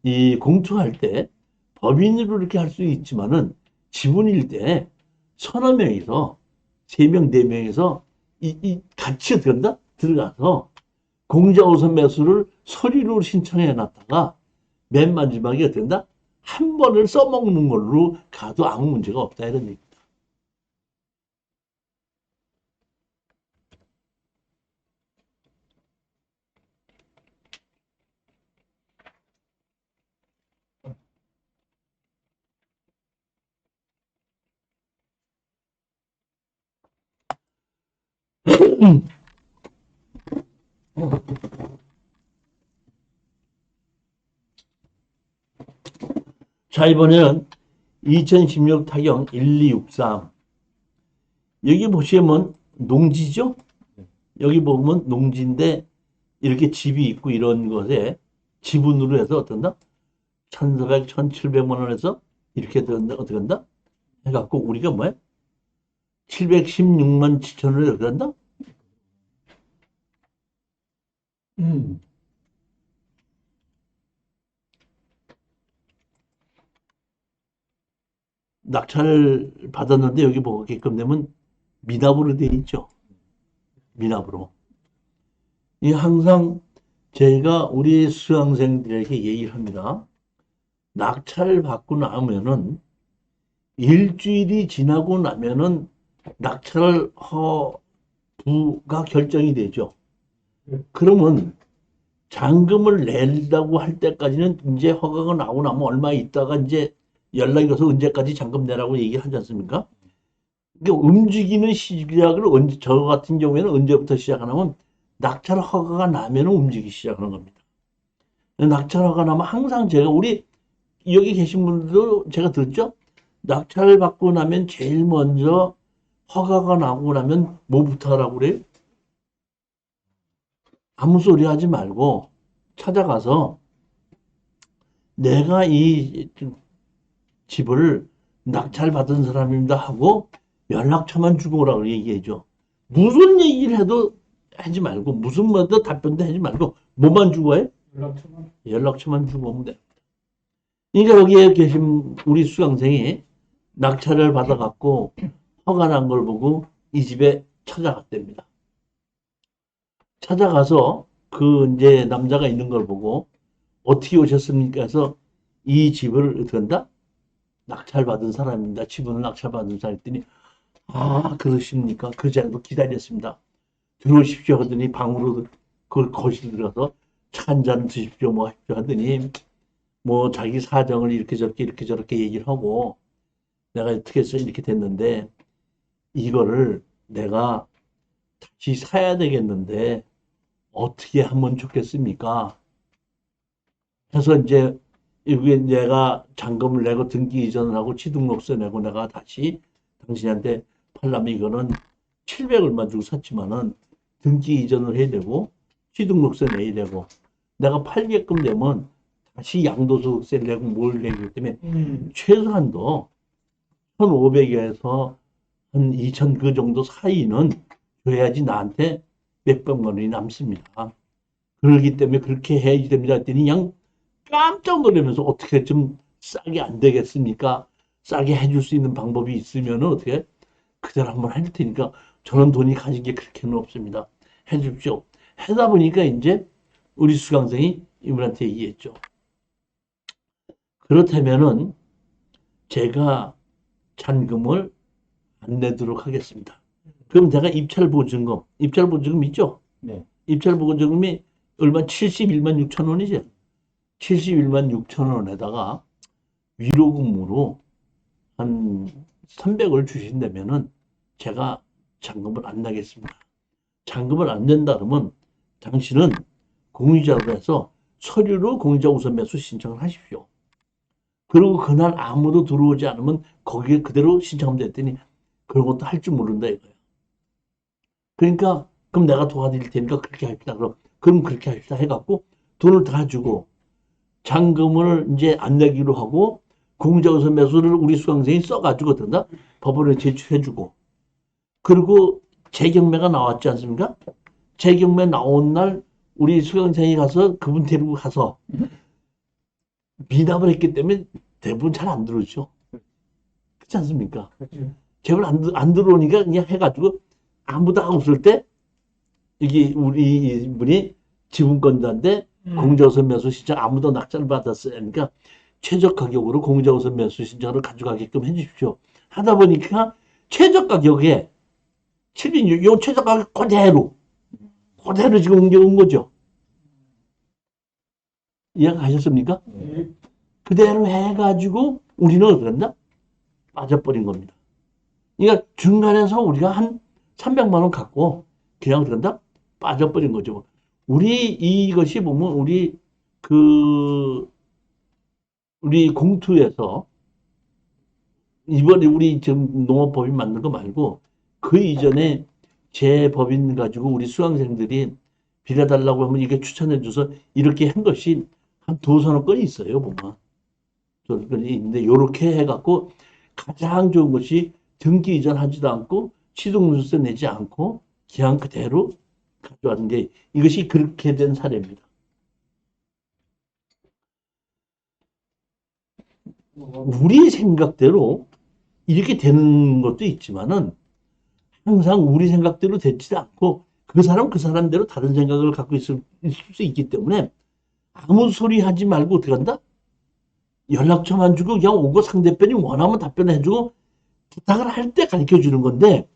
이 공투할 때 법인으로 이렇게 할 수 있지만은 지분일 때 서너 명이서 3명, 4명이서 같이 들어가서 공자 우선 매수를 서류로 신청해 놨다가 맨 마지막에 어떻게 된다? 한 번을 써먹는 걸로 가도 아무 문제가 없다 이런 얘기. 자, 이번에는 2016 타경 1263. 여기 보시면 농지죠? 여기 보면 농지인데 이렇게 집이 있고 이런 것에 지분으로 해서 어떤다? 1,400, 1,700만 원에서 이렇게 된다, 어떻게 한다? 해갖고 우리가 뭐야? 716만 7천 원에 어떻게 한다? 낙찰 받았는데 여기 보게끔 되면 미납으로 되어 있죠. 미납으로. 이 항상 제가 우리 수강생들에게 얘기를 합니다. 낙찰을 받고 나면은 일주일이 지나고 나면은 낙찰 허부가 결정이 되죠. 그러면 잔금을 낸다고 할 때까지는 이제 허가가 나오고 나면 얼마 있다가 이제 연락이 와서 언제까지 잔금 내라고 얘기를 하지 않습니까? 그러니까 움직이는 시작을 저 같은 경우에는 언제부터 시작하냐면 낙찰 허가가 나면 움직이기 시작하는 겁니다. 낙찰 허가가 나면 항상 제가 우리 여기 계신 분들도 제가 듣죠? 낙찰을 받고 나면 제일 먼저 허가가 나고 나면 뭐부터 하라고 그래요? 아무 소리 하지 말고 찾아가서 내가 이 집을 낙찰받은 사람입니다 하고 연락처만 주고 오라고 얘기해줘. 무슨 얘기를 해도 하지 말고 무슨 뭐도 답변도 하지 말고 뭐만 주고 해? 연락처만 주고 오면 돼. 그러니까 여기에 계신 우리 수강생이 낙찰을 받아갖고 허가 난 걸 보고 이 집에 찾아갔답니다. 찾아가서 그 이제 남자가 있는 걸 보고 어떻게 오셨습니까? 해서 이 집을 어떻게 한다? 낙찰받은 사람입니다. 지분을 낙찰받은 사람 했더니 아 그러십니까? 그 자리도 기다렸습니다. 들어오십시오 하더니 방으로 그 거실 들어가서 차 한 잔 드십시오 뭐 하십시오 하더니 뭐 자기 사정을 이렇게 저렇게 얘기를 하고 내가 어떻게 해서 이렇게 됐는데 이거를 내가 다시 사야 되겠는데 어떻게 하면 좋겠습니까? 해서 이제 이게 내가 잔금을 내고 등기 이전을 하고 취등록세 내고 내가 다시 당신한테 팔려면 이거는 700얼마 주고 샀지만은 등기 이전을 해야 되고 취등록세 내야 되고 내가 팔게끔 되면 다시 양도소득세를 내고 뭘 내기 때문에 최소한도 1,500에서 한 2,000 그 정도 사이는 줘야지 나한테 몇백만 원이 남습니다. 그러기 때문에 그렇게 해야지 됩니다. 했더니 그냥 깜짝 놀라면서 어떻게 좀 싸게 안 되겠습니까? 싸게 해줄 수 있는 방법이 있으면 어떻게 그대로 한번 할 테니까 저는 돈이 가진 게 그렇게는 없습니다. 해줍시오. 하다 보니까 이제 우리 수강생이 이분한테 얘기했죠. 그렇다면은 제가 잔금을 안 내도록 하겠습니다. 그럼 내가 입찰보증금 있죠? 네. 입찰보증금이 얼마 71만 6천 원이죠? 71만 6천 원에다가 위로금으로 한 300을 주신다면은 제가 잔금을 안 내겠습니다. 잔금을 안 낸다 그러면 당신은 공유자로 해서 서류로 공유자 우선 매수 신청을 하십시오. 그리고 그날 아무도 들어오지 않으면 거기에 그대로 신청하면 됐더니 그런 것도 할 줄 모른다 이거예요. 그러니까 그럼 내가 도와드릴 테니까 그렇게 합시다. 그럼 그렇게 합시다 해갖고 돈을 다 주고 잔금을 이제 안 내기로 하고 공유자 우선 매수를 우리 수강생이 써가지고 된다 법원에 제출해주고 그리고 재경매가 나왔지 않습니까? 재경매 나온 날 우리 수강생이 가서 그분 데리고 가서 미납을 했기 때문에 대부분 잘 안 들어오죠. 그렇지 않습니까? 제발 안 들어오니까 그냥 해가지고 아무도 없을 때 이게 우리 분이 지분권자인데 공정우선 매수 신청 아무도 낙찰을 받았어요. 그러니까 최저 가격으로 공정우선 매수 신청을 가져가게끔 해주십시오. 하다 보니까 최저 가격에 7인유 요 최저 가격 그대로 지금 옮겨온 거죠. 이해가셨습니까? 그대로 해가지고 우리는 어떻게 한다? 빠져버린 겁니다. 그러니까 중간에서 우리가 한 300만 원 갖고 그냥 그런다? 빠져버린 거죠. 우리 이것이 보면 우리 공투에서 이번에 우리 지금 농업법인 만든 거 말고 그 이전에 제 법인 가지고 우리 수강생들이 빌려달라고 하면 이게 추천해줘서 이렇게 한 것이 한 두서너 건이 있어요, 보면. 건이 있는데 이렇게 해갖고 가장 좋은 것이 등기 이전하지도 않고 취득세 내지 않고 그냥 그대로 가져왔는 게 이것이 그렇게 된 사례입니다. 우리 생각대로 이렇게 되는 것도 있지만은 항상 우리 생각대로 되지도 않고 그 사람대로 다른 생각을 갖고 있을 수 있기 때문에 아무 소리 하지 말고 어떻게 한다? 연락처만 주고 그냥 오고 상대편이 원하면 답변해주고 부탁을 할 때 가르쳐 주는 건데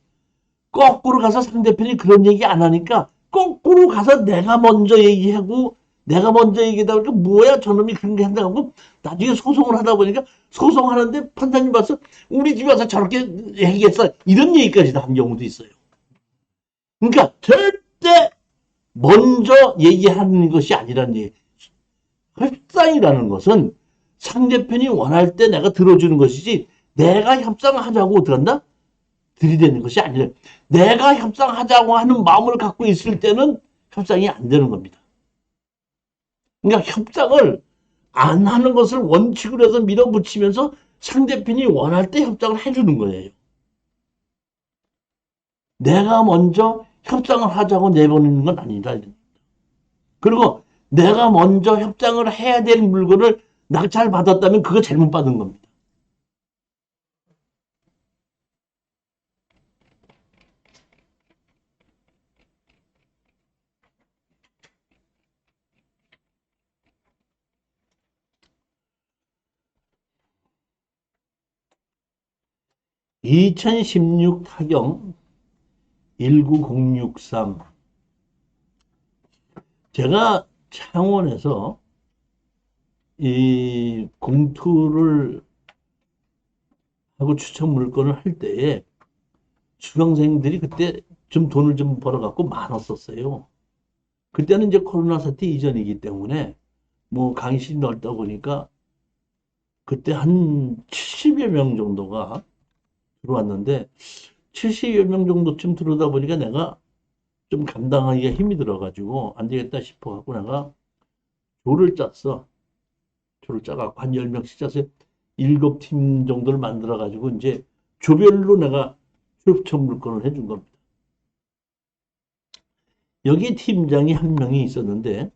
거꾸로 가서 상대편이 그런 얘기 안 하니까 거꾸로 가서 내가 먼저 얘기하고 내가 먼저 얘기하다 보니까 뭐야 저놈이 그런 게 한다고 나중에 소송을 하다 보니까 소송하는데 판사님 봐서 우리 집에 와서 저렇게 얘기했어 이런 얘기까지 다 한 경우도 있어요. 그러니까 절대 먼저 얘기하는 것이 아니란 얘기. 협상이라는 것은 상대편이 원할 때 내가 들어주는 것이지 내가 협상을 하자고 어떻게 한다? 들이대는 것이 아니라 내가 협상하자고 하는 마음을 갖고 있을 때는 협상이 안 되는 겁니다. 그러니까 협상을 안 하는 것을 원칙으로 해서 밀어붙이면서 상대편이 원할 때 협상을 해주는 거예요. 내가 먼저 협상을 하자고 내보내는 건 아니다. 그리고 내가 먼저 협상을 해야 될 물건을 낙찰 받았다면 그거 잘못 받은 겁니다. (2016) 타경 19063 제가 창원에서 이 공투를 하고 추천 물건을 할 때에 수강생들이 그때 좀 돈을 좀 벌어갖고 많았었어요. 그때는 이제 코로나 사태 이전이기 때문에 뭐 강의실이 넓다 보니까 그때 한 70여 명 정도가 들어왔는데 70여 명 정도쯤 들어오다 보니까 내가 좀 감당하기가 힘이 들어가지고 안 되겠다 싶어갖고 내가 조를 짰어. 조를 짜갖고 한 10명씩 짜서 7팀 정도를 만들어가지고 이제 조별로 내가 출처 물건을 해준 겁니다. 여기 팀장이 한 명이 있었는데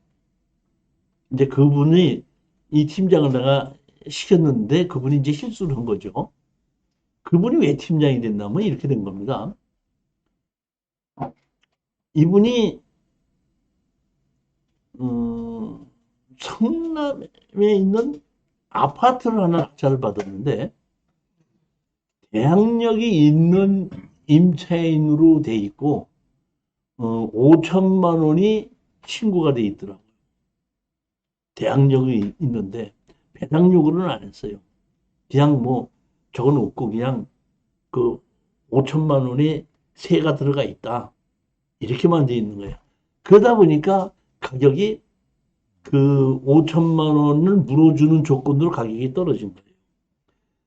이제 그분이 이 팀장을 내가 시켰는데 그분이 이제 실수를 한 거죠. 그분이 왜 팀장이 됐냐면 이렇게 된 겁니다. 이분이 성남에 있는 아파트를 하나 낙찰을 받았는데 대항력이 있는 임차인으로 돼 있고 5천만 원이 신고가 돼 있더라고요. 대항력이 있는데 배당료를 안 했어요. 그냥 뭐 적어놓고 그냥 그 5천만 원이 세가 들어가 있다. 이렇게만 돼 있는 거예요. 그러다 보니까 가격이 그 5천만 원을 물어주는 조건으로 가격이 떨어진 거예요.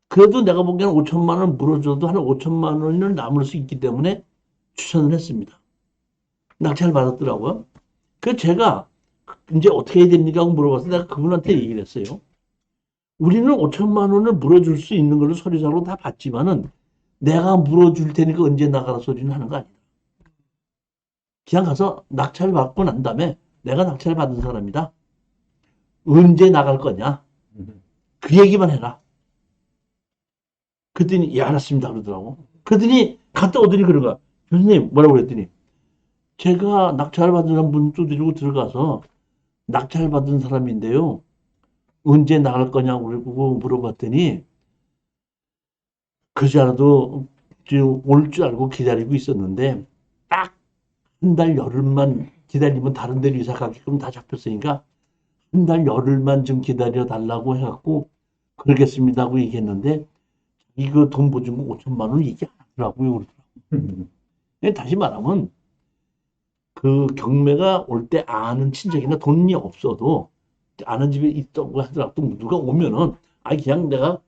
그래도 내가 보기에는 5천만 원 물어줘도 한 5천만 원을 남을 수 있기 때문에 추천을 했습니다. 낙찰을 받았더라고요. 그래서 제가 이제 어떻게 해야 됩니까? 하고 물어봐서 내가 그분한테 얘기를 했어요. 우리는 5천만 원을 물어줄 수 있는 걸로 서류상으로 다 받지만은 내가 물어줄 테니까 언제 나가라 소리는 하는 거 아니다. 그냥 가서 낙찰 받고 난 다음에 내가 낙찰 받은 사람이다. 언제 나갈 거냐? 그 얘기만 해라. 그랬더니 예 알았습니다 그러더라고. 그랬더니 갔다 오더니 그런 거야. 교수님 뭐라고 그랬더니 제가 낙찰 받은 분 두드리고 들어가서 낙찰 받은 사람인데요. 언제 나갈 거냐고 그러고 물어봤더니 그지 않아도 올 줄 알고 기다리고 있었는데 딱 한 달 열흘만 기다리면 다른 데로 이사 가게끔 다 잡혔으니까 한 달 열흘만 좀 기다려 달라고 해갖고 그러겠습니다 하고 얘기했는데 이거 돈 보증금 5천만 원 얘기 안 하더라고요. 그러더라고요. 다시 말하면 그 경매가 올 때 아는 친척이나 돈이 없어도 아는 집에 있다고 하더라도 누가 오면은 그냥 내가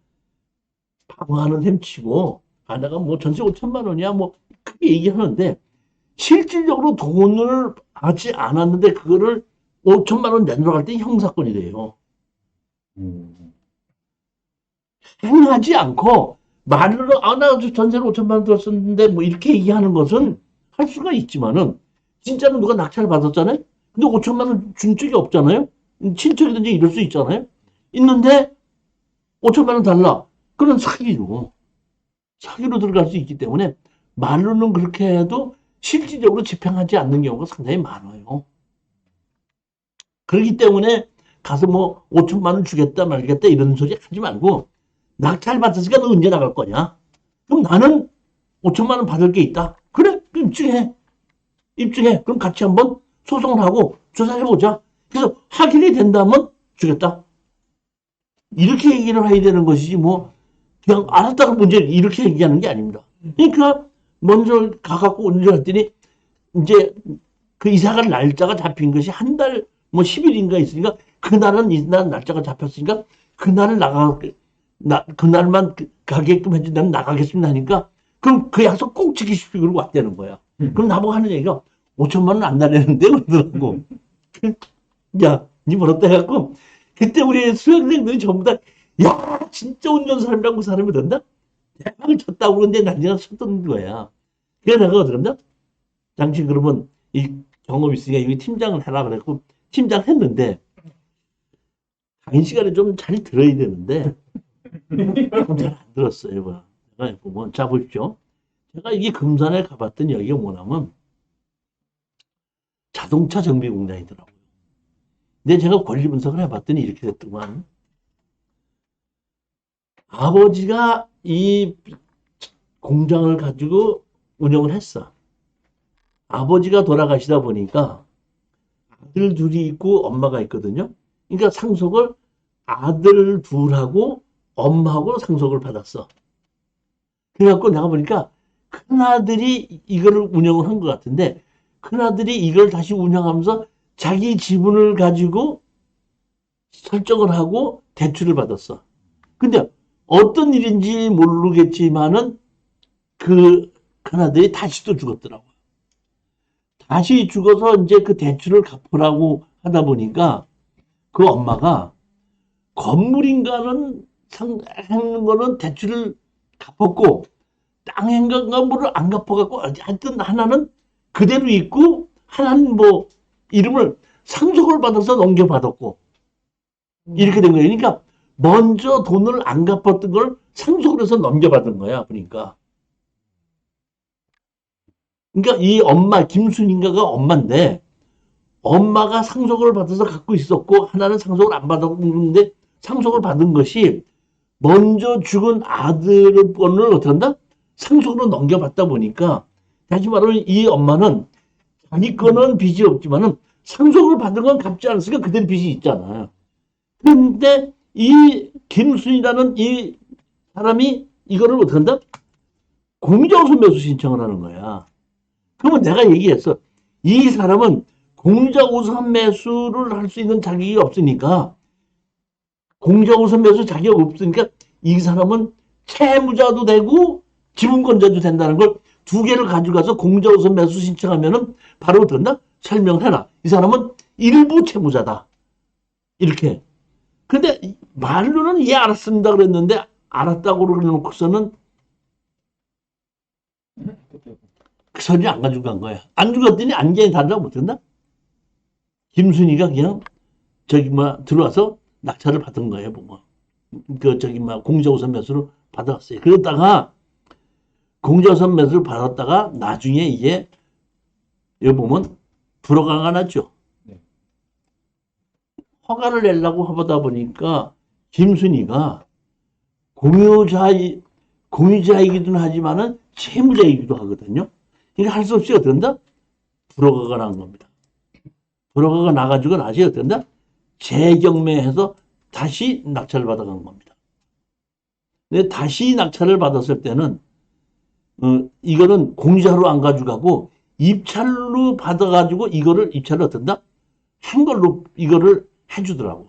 방어하는 셈치고 내가 뭐 전세 5천만 원이야 뭐 크게 얘기하는데 실질적으로 돈을 하지 않았는데 그거를 5천만 원 내놓으러 갈 때 형사건이 돼요. 행하지 않고 말로 나 전세를 5천만 원 들었었는데 뭐 이렇게 얘기하는 것은 할 수가 있지만은 진짜로 누가 낙찰을 받았잖아요. 근데 5천만 원 준 적이 없잖아요. 친척이든지 이럴 수 있잖아요. 있는데 5천만 원 달라. 그런 사기로 들어갈 수 있기 때문에 말로는 그렇게 해도 실질적으로 집행하지 않는 경우가 상당히 많아요. 그렇기 때문에 가서 뭐 5천만 원 주겠다 말겠다 이런 소리 하지 말고 낙찰 받았으니까 너 언제 나갈 거냐? 그럼 나는 5천만 원 받을 게 있다. 그래? 입증해. 그럼 같이 한번 소송을 하고 조사해보자. 그래서 확인이 된다면 주겠다. 이렇게 얘기를 해야 되는 것이지 뭐 그냥 알았다고 문제 이렇게 얘기하는 게 아닙니다. 그러니까 먼저 가갖고 언제 했더니 이제 그 이사갈 날짜가 잡힌 것이 한 달 뭐 10일인가 있으니까 그날은 이날 날짜가 잡혔으니까 그날을 그날만 가게끔 해준다면 나가겠습니다 하니까 그럼 그 약속 꼭 지키십시오 그러고 왔다는 거야. 그럼 나보고 하는 얘기가 5천만 원 안 나내는데 그러더라고. 야, 니 벌었다 해갖고 그때 우리 수학생들이 전부 다 야, 진짜 운전 사람이라고 그 사람이 된다? 대박을 쳤다고 그러는데 난리가 쳤던 거야. 그래서 내가 어떡한다? 당신 그러면 이 경험 있으니까 여기 팀장을 해라 그랬고 팀장 했는데 강의 시간에 좀 잘 들어야 되는데 잘 안 들었어요. 내가 보면 자 보십시오. 제가 이게 금산에 가봤던 여기가 뭐냐면 자동차 정비 공장이더라고요. 근데 제가 권리 분석을 해봤더니 이렇게 됐더만 아버지가 이 공장을 가지고 운영을 했어. 아버지가 돌아가시다 보니까 아들 둘이 있고 엄마가 있거든요. 그러니까 상속을 아들 둘하고 엄마하고 상속을 받았어. 그래갖고 내가 보니까 큰아들이 이거를 운영을 한 것 같은데, 큰아들이 이걸 다시 운영하면서 자기 지분을 가지고 설정을 하고 대출을 받았어. 근데 어떤 일인지 모르겠지만은 그 큰아들이 다시 또 죽었더라고요. 다시 죽어서 이제 그 대출을 갚으라고 하다 보니까 그 엄마가 건물인가는 하는 거는 대출을 갚았고 땅 행간가 뭐를 안 갚아갖고 하여튼 하나는 그대로 있고 하나는 뭐 이름을 상속을 받아서 넘겨받았고 이렇게 된 거예요. 그러니까 먼저 돈을 안 갚았던 걸 상속을 해서 넘겨받은 거야. 그러니까 이 엄마 김순인가가 엄마인데 엄마가 상속을 받아서 갖고 있었고 하나는 상속을 안 받았는데 상속을 받은 것이 먼저 죽은 아들의 건을 어떻게 한다? 상속으로 넘겨받다 보니까 다시 말하면 이 엄마는 자기 거는 빚이 없지만은 상속을 받은 건 갚지 않았으니까 그대로 빚이 있잖아요. 그런데 이 김순이라는 이 사람이 이거를 어떻게 한다? 공자우선 매수 신청을 하는 거야. 그러면 내가 얘기했어. 이 사람은 공자우선 매수를 할 수 있는 자격이 없으니까 공자우선 매수 자격 없으니까 이 사람은 채무자도 되고 지분권자도 된다는 걸 두 개를 가져가서 공자우선 매수 신청하면은 바로 된다? 설명해라. 이 사람은 일부 채무자다. 이렇게. 근데 말로는 예 알았습니다 그랬는데 알았다고 그러놓고서는 그 소리 안 가지고 간 거야. 안 죽었더니 안경이 달라고 못한다? 김순이가 그냥 들어와서 낙찰을 받은 거예요, 보면. 공자우선 매수를 받았어요. 그러다가 공자우선 매수를 받았다가 나중에 이제 여기 보면 불허가가 났죠. 네. 허가를 내려고 하다 보니까 김순이가 공유자이기도 하지만은 채무자이기도 하거든요. 그러니까 할 수 없이 어떻게 된다? 불허가가 난 겁니다. 불허가가 나가지고 다시 어떻게 된다? 재경매해서 다시 낙찰을 받아간 겁니다. 근데 다시 낙찰을 받았을 때는 이거는 공짜로 안 가져가고 입찰로 받아가지고 이거를 입찰을 어떤다? 한 걸로 이거를 해주더라고.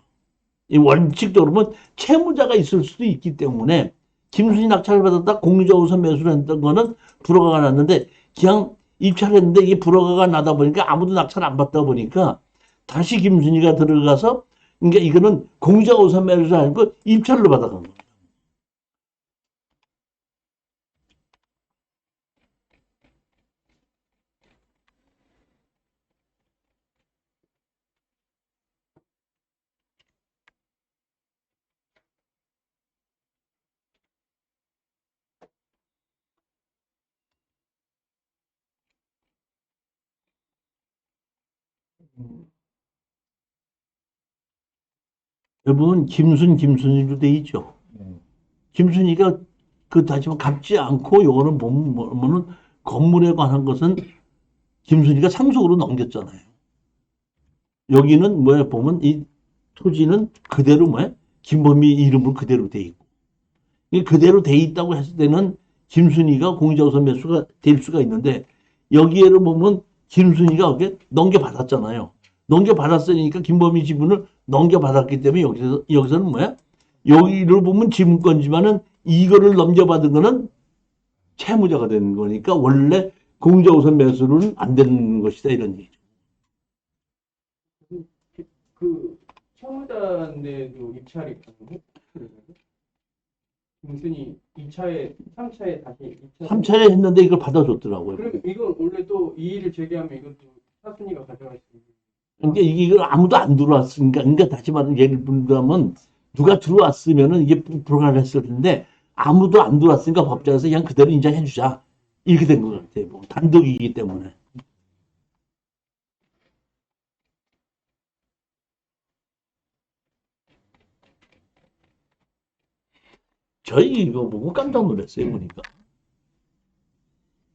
이 원칙적으로 보면 채무자가 있을 수도 있기 때문에 김순이 낙찰을 받았다 공유자우선 매수를 했던 거는 불허가가 났는데 그냥 입찰을 했는데 이게 불허가가 나다 보니까 아무도 낙찰 안 받다 보니까 다시 김순이가 들어가서 그러니까 이거는 공유자우선 매수를 하고 입찰로 받아간 겁니다. 여러분 김순이로 돼 있죠. 김순이가 다시 말 갚지 않고 요거는 뭐는 건물에 관한 것은 김순이가 상속으로 넘겼잖아요. 여기는 뭐야 보면 이 토지는 그대로 뭐야 김범희 이름으로 그대로 돼 있고 이 그대로 돼 있다고 했을 때는 김순이가 공유자우선 매수가 될 수가 있는데 여기에를 보면 김순이가 이렇게 넘겨받았잖아요. 넘겨받았으니까 김범희 지분을 넘겨받았기 때문에 여기서는 뭐야? 여기를 보면 지분권지만은 이거를 넘겨받은 거는 채무자가 되는 거니까 원래 공유자우선 매수는 안 되는 것이다 이런 얘기죠. 그 채무자인데도 입찰이 가능해? 김순이 2차에 3차에 다시 2차 3차례 했는데 이걸 받아줬더라고요. 그럼 이건 원래 또 이의를 제기하면 이것도 사순이가 가져갈 수 있는 그러니까 이걸 아무도 안 들어왔으니까, 그러니까 다시 말하면 예를 들면 누가 들어왔으면은 이게 불가능을 했을 텐데 아무도 안 들어왔으니까 법정에서 그냥 그대로 인정해주자 이렇게 된 것 같아요. 뭐 단독이기 때문에. 저희 이거 보고 깜짝 놀랐어요. 보니까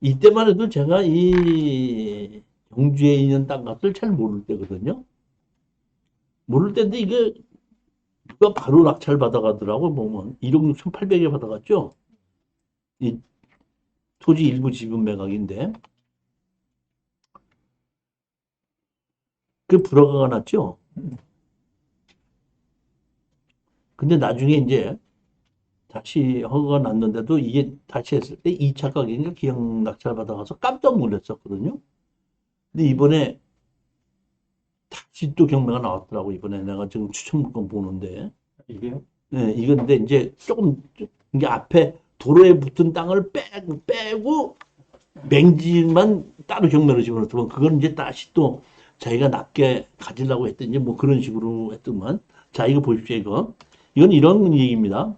이때만 해도 제가 이 경주에 있는 땅값을 잘 모를 때거든요. 모를 때인데 이게 누가 바로 낙찰 받아가더라고 보면 1억 6,800에 받아갔죠. 이 토지 일부 지분 매각인데 그 불허가가 났죠. 근데 나중에 이제 다시 허가가 났는데도 이게 다시 했을 때 2차 가격인가 기억 낙찰 받아가서 깜짝 놀랐었거든요. 근데 이번에 다시 또 경매가 나왔더라고. 이번에 내가 지금 추천 물건 보는데 이게요? 네, 이건데 이제 조금 이게 앞에 도로에 붙은 땅을 빼고 맹지만 따로 경매로 집어넣더만 그건 이제 다시 또 자기가 낮게 가지려고 했더니 뭐 그런 식으로 했더만. 자, 이거 보십시오. 이건 이런 얘기입니다.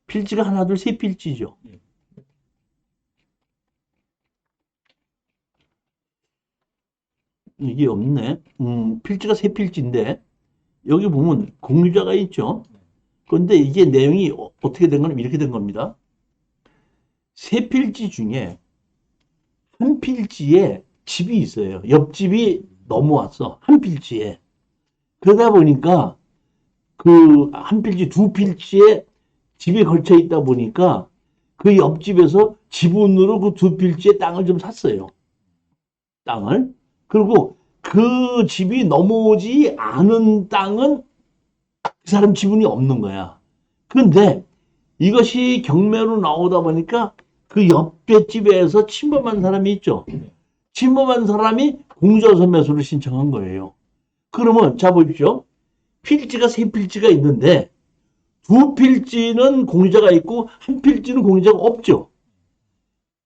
필지가 하나, 둘, 세 필지죠. 이게 없네. 필지가 세 필지인데 여기 보면 공유자가 있죠. 그런데 이게 내용이 어떻게 된 거냐면 이렇게 된 겁니다. 세 필지 중에 한 필지에 집이 있어요. 옆집이 넘어왔어. 한 필지에. 그러다 보니까 그 한 필지, 두 필지에 집이 걸쳐 있다 보니까 그 옆집에서 지분으로 그 두 필지의 땅을 좀 샀어요. 땅을. 그리고 그 집이 넘어오지 않은 땅은 그 사람 지분이 없는 거야. 그런데 이것이 경매로 나오다 보니까 그 옆에 집에서 침범한 사람이 있죠. 침범한 사람이 공정선 매수를 신청한 거예요. 그러면 자 보십시오. 필지가 세 필지가 있는데 두 필지는 공유자가 있고 한 필지는 공유자가 없죠.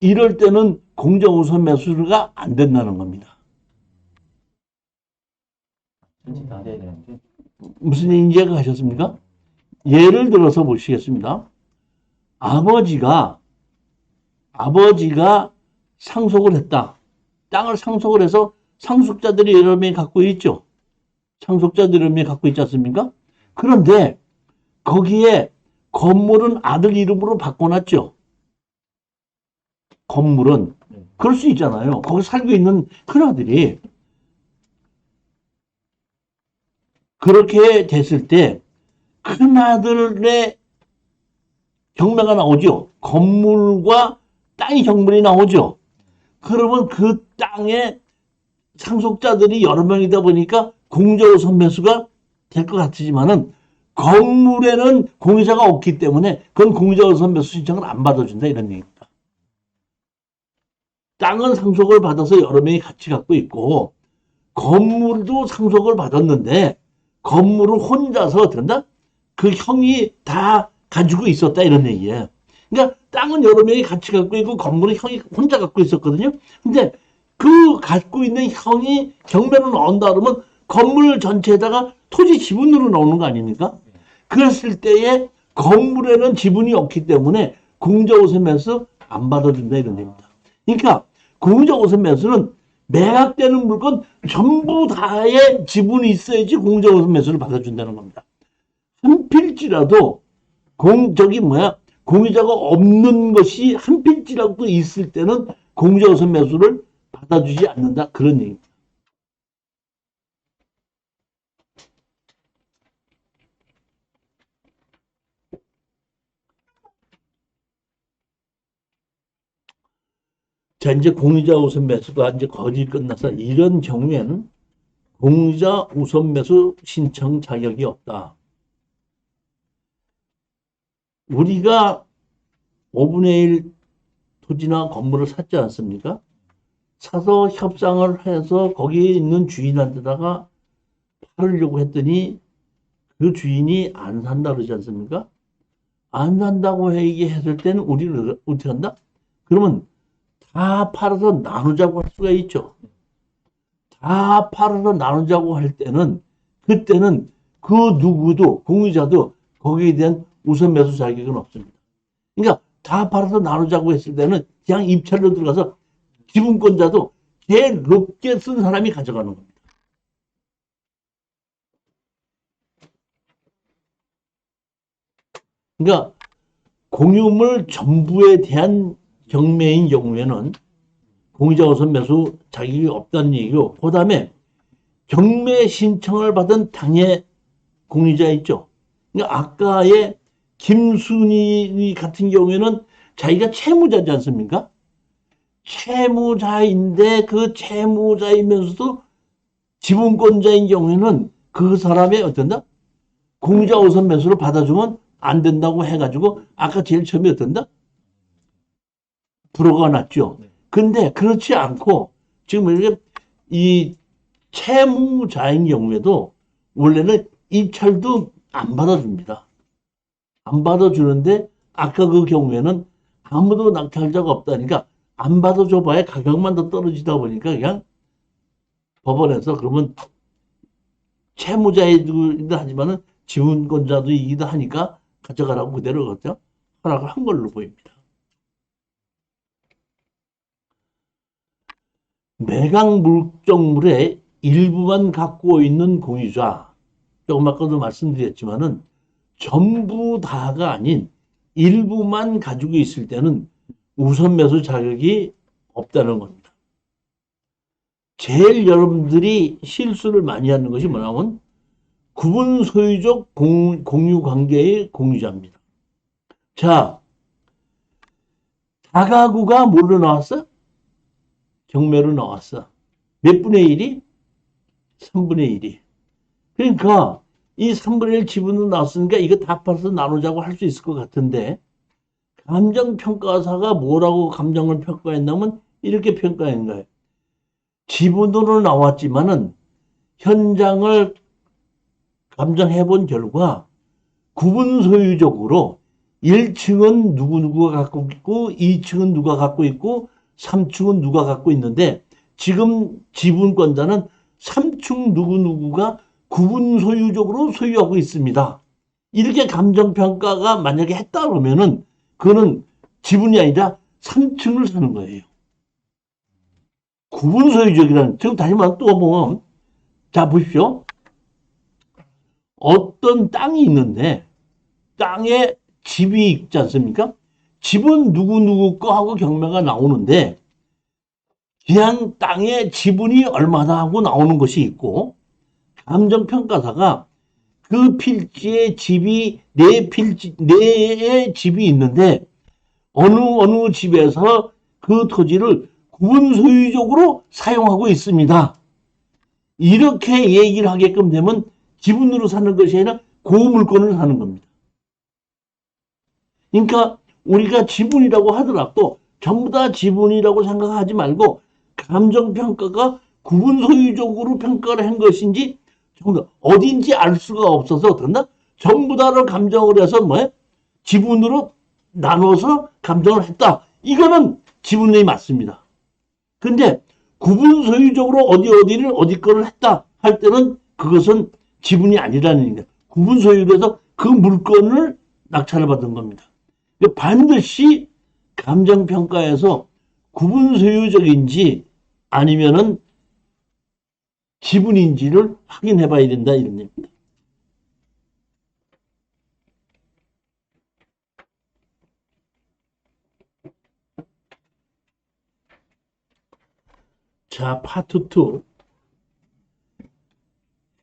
이럴 때는 공정우선 매수가 안 된다는 겁니다. 전체 다 돼야 되는데. 무슨 얘기인지 이해가셨습니까? 예를 들어서 보시겠습니다. 아버지가 상속을 했다. 땅을 상속을 해서 상속자들이 여러 명이 갖고 있죠. 상속자들이 여러 명이 갖고 있지 않습니까? 그런데 거기에 건물은 아들 이름으로 바꿔놨죠. 건물은. 그럴 수 있잖아요. 거기 살고 있는 큰아들이. 그렇게 됐을 때 큰아들의 경매가 나오죠. 건물과 땅의 경물이 나오죠. 그러면 그 땅에 상속자들이 여러 명이다 보니까 공정우선 매수가 될 것 같지만은 건물에는 공유자가 없기 때문에 그건 공정우선 매수 신청을 안 받아준다 이런 얘기입니다. 땅은 상속을 받아서 여러 명이 같이 갖고 있고 건물도 상속을 받았는데 건물을 혼자서 어떻게 한다? 그 형이 다 가지고 있었다 이런 얘기예요. 그러니까 땅은 여러 명이 같이 갖고 있고 건물은 형이 혼자 갖고 있었거든요. 근데 그 갖고 있는 형이 경매로 나온다 그러면 건물 전체에다가 토지 지분으로 나오는 거 아닙니까? 그랬을 때에 건물에는 지분이 없기 때문에 공정우선 매수 안 받아준다 이런 얘기입니다. 그러니까 공정우선 매수는 매각되는 물건 전부 다의 지분이 있어야지 공정우선 매수를 받아준다는 겁니다. 한 필지라도 공유자가 없는 것이 한 필지라도 있을 때는 공정우선 매수를 받아주지 않는다 그런 얘기입니다. 자, 이제 공유자 우선 매수가 이제 거의 끝나서 이런 경우에는 공유자 우선 매수 신청 자격이 없다. 우리가 5분의 1 토지나 건물을 샀지 않습니까? 사서 협상을 해서 거기에 있는 주인한테다가 팔으려고 했더니 그 주인이 안 산다 그러지 않습니까? 안 산다고 얘기했을 때는 우리는 어떻게 한다? 그러면 다 팔아서 나누자고 할 수가 있죠. 다 팔아서 나누자고 할 때는 그때는 그 누구도 공유자도 거기에 대한 우선 매수 자격은 없습니다. 그러니까 다 팔아서 나누자고 했을 때는 그냥 입찰로 들어가서 지분권자도 제일 높게 쓴 사람이 가져가는 겁니다. 그러니까 공유물 전부에 대한 경매인 경우에는 공유자 우선 매수 자격이 없다는 얘기고, 그 다음에 경매 신청을 받은 당의 공유자 있죠. 그러니까 아까의 김순희 같은 경우에는 자기가 채무자지 않습니까? 채무자인데 그 채무자이면서도 지분권자인 경우에는 그 사람의 어떤다? 공유자 우선 매수를 받아주면 안 된다고 해가지고 아까 제일 처음에 어떤다? 불허가 났죠. 근데 그렇지 않고 지금 이렇게 이 채무자인 경우에도 원래는 입찰도 안 받아줍니다. 안 받아주는데 아까 그 경우에는 아무도 낙찰자가 없다니까 안 받아줘 봐야 가격만 더 떨어지다 보니까 그냥 법원에서 그러면 채무자이기도 하지만은 지분권자도이기도 하니까 가져가라고 그대로 그렇죠? 허락을 한 걸로 보입니다. 매각 물적물의 일부만 갖고 있는 공유자, 조금 아까도 말씀드렸지만은 전부 다가 아닌 일부만 가지고 있을 때는 우선 매수 자격이 없다는 겁니다. 제일 여러분들이 실수를 많이 하는 것이 뭐냐면 구분 소유적 공유 관계의 공유자입니다. 자, 다가구가 뭘로 나왔어? 경매로 나왔어. 몇 분의 1이? 3분의 1이. 그러니까 이 3분의 1 지분으로 나왔으니까 이거 다 팔아서 나누자고 할 수 있을 것 같은데 감정평가사가 뭐라고 감정을 평가했냐면 이렇게 평가한 거예요. 지분으로 나왔지만은 현장을 감정해 본 결과 구분 소유적으로 1층은 누구누구가 갖고 있고 2층은 누가 갖고 있고 3층은 누가 갖고 있는데 지금 지분권자는 3층 누구누구가 구분 소유적으로 소유하고 있습니다. 이렇게 감정평가가 만약에 했다 그러면은 그거는 지분이 아니라 3층을 사는 거예요. 구분 소유적이라는, 지금 다시 말해 또 보면, 자, 보십시오. 어떤 땅이 있는데, 땅에 집이 있지 않습니까? 집은 누구누구 거 하고 경매가 나오는데, 그냥 땅에 지분이 얼마다 하고 나오는 것이 있고, 감정평가사가 그 필지에 집이, 네 집이 있는데, 어느 집에서 그 토지를 구분 소유적으로 사용하고 있습니다. 이렇게 얘기를 하게끔 되면 지분으로 사는 것이 아니라 고물권을 사는 겁니다. 그러니까 우리가 지분이라고 하더라도 전부 다 지분이라고 생각하지 말고 감정평가가 구분 소유적으로 평가를 한 것인지 어딘지 알 수가 없어서 어떤다? 전부 다를 감정을 해서 뭐예요? 지분으로 나눠서 감정을 했다. 이거는 지분이 맞습니다. 근데 구분 소유적으로 어디를 어디 거를 했다 할 때는 그것은 지분이 아니라는 얘기예요. 구분 소유에서 그 물건을 낙찰을 받은 겁니다. 반드시 감정평가에서 구분 소유적인지 아니면은 지분인지를 확인해 봐야 된다 이런 얘기입니다. 자, 파트 2.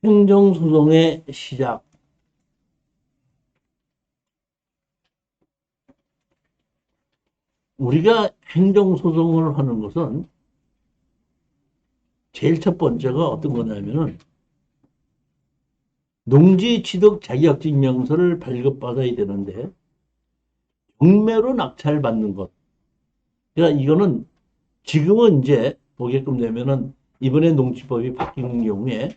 행정소송의 시작. 우리가 행정소송을 하는 것은 제일 첫 번째가 어떤 거냐면은 농지 취득 자격증명서를 발급받아야 되는데 경매로 낙찰받는 것. 그러니까 이거는 지금은 이제 보게끔 되면은 이번에 농지법이 바뀐 경우에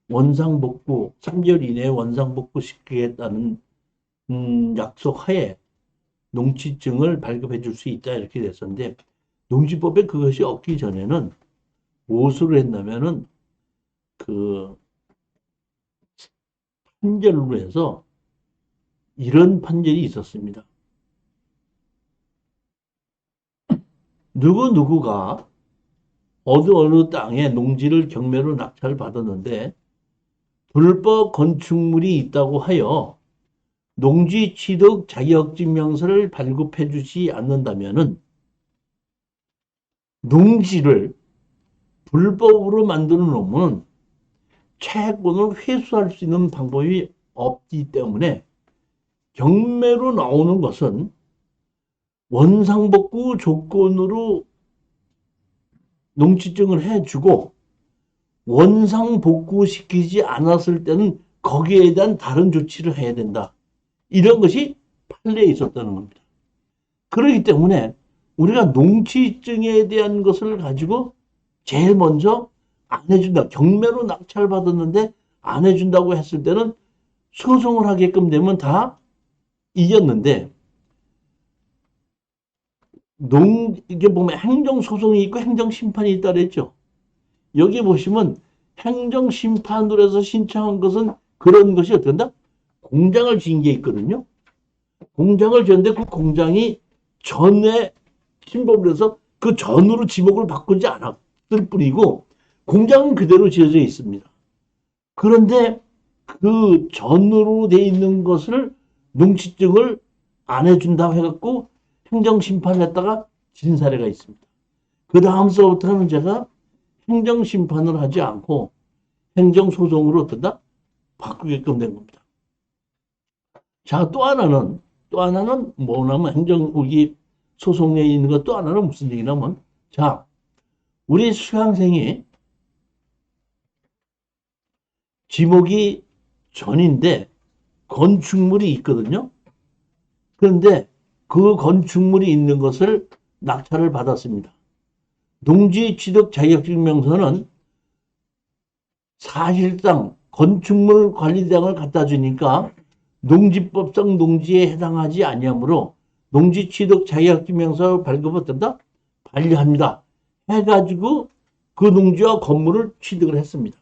원상복구 3개월 이내에 원상복구 시키겠다는 약속하에 농지증을 발급해 줄 수 있다 이렇게 됐었는데 농지법에 그것이 없기 전에는 무엇으로 했냐면은 그 판결로 해서 이런 판결이 있었습니다. 누구누구가 어느 땅에 농지를 경매로 낙찰을 받았는데 불법 건축물이 있다고 하여 농지 취득 자격증명서를 발급해 주지 않는다면은 농지를 불법으로 만드는 놈은 채권을 회수할 수 있는 방법이 없기 때문에 경매로 나오는 것은 원상복구 조건으로 농지증을 해주고 원상복구시키지 않았을 때는 거기에 대한 다른 조치를 해야 된다. 이런 것이 판례에 있었다는 겁니다. 그렇기 때문에 우리가 농지증에 대한 것을 가지고 제일 먼저 안 해준다. 경매로 낙찰받았는데 안 해준다고 했을 때는 소송을 하게끔 되면 다 이겼는데 이게 보면 행정소송이 있고 행정심판이 있다 그랬죠. 여기 보시면 행정심판으로 해서 신청한 것은 그런 것이 어떻게 된다? 공장을 지은 게 있거든요. 공장을 지었는데 그 공장이 전에 침범을 해서 그 전으로 지목을 바꾸지 않았을 뿐이고 공장은 그대로 지어져 있습니다. 그런데 그 전으로 돼 있는 것을 농지증을 안 해준다고 해갖고 행정심판을 했다가 진 사례가 있습니다. 그 다음서부터는 제가 행정심판을 하지 않고 행정소송으로 어떤다? 바꾸게끔 된 겁니다. 자, 또 하나는 뭐냐면 행정국이 소송에 있는 것 또 하나는 무슨 얘기냐면 자, 우리 수강생이 지목이 전인데 건축물이 있거든요. 그런데 그 건축물이 있는 것을 낙찰을 받았습니다. 농지 취득 자격증명서는 사실상 건축물 관리대장을 갖다 주니까 농지법상 농지에 해당하지 아니하므로 농지 취득 자격증명서 발급을 어떤다? 반려합니다. 해가지고 그 농지와 건물을 취득을 했습니다.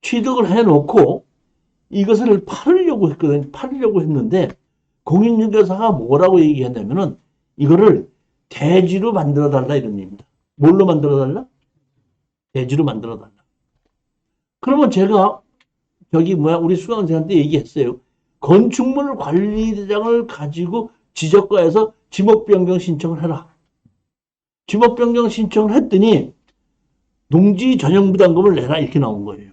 취득을 해놓고 이것을 팔으려고 했거든요. 팔으려고 했는데 공인중개사가 뭐라고 얘기했냐면은 이거를 대지로 만들어 달라 이런 얘기입니다. 뭘로 만들어 달라? 대지로 만들어 달라. 그러면 제가 우리 수강생한테 얘기했어요. 건축물 관리대장을 가지고 지적과에서 지목변경 신청을 해라. 지목변경 신청을 했더니 농지 전용 부담금을 내라 이렇게 나온 거예요.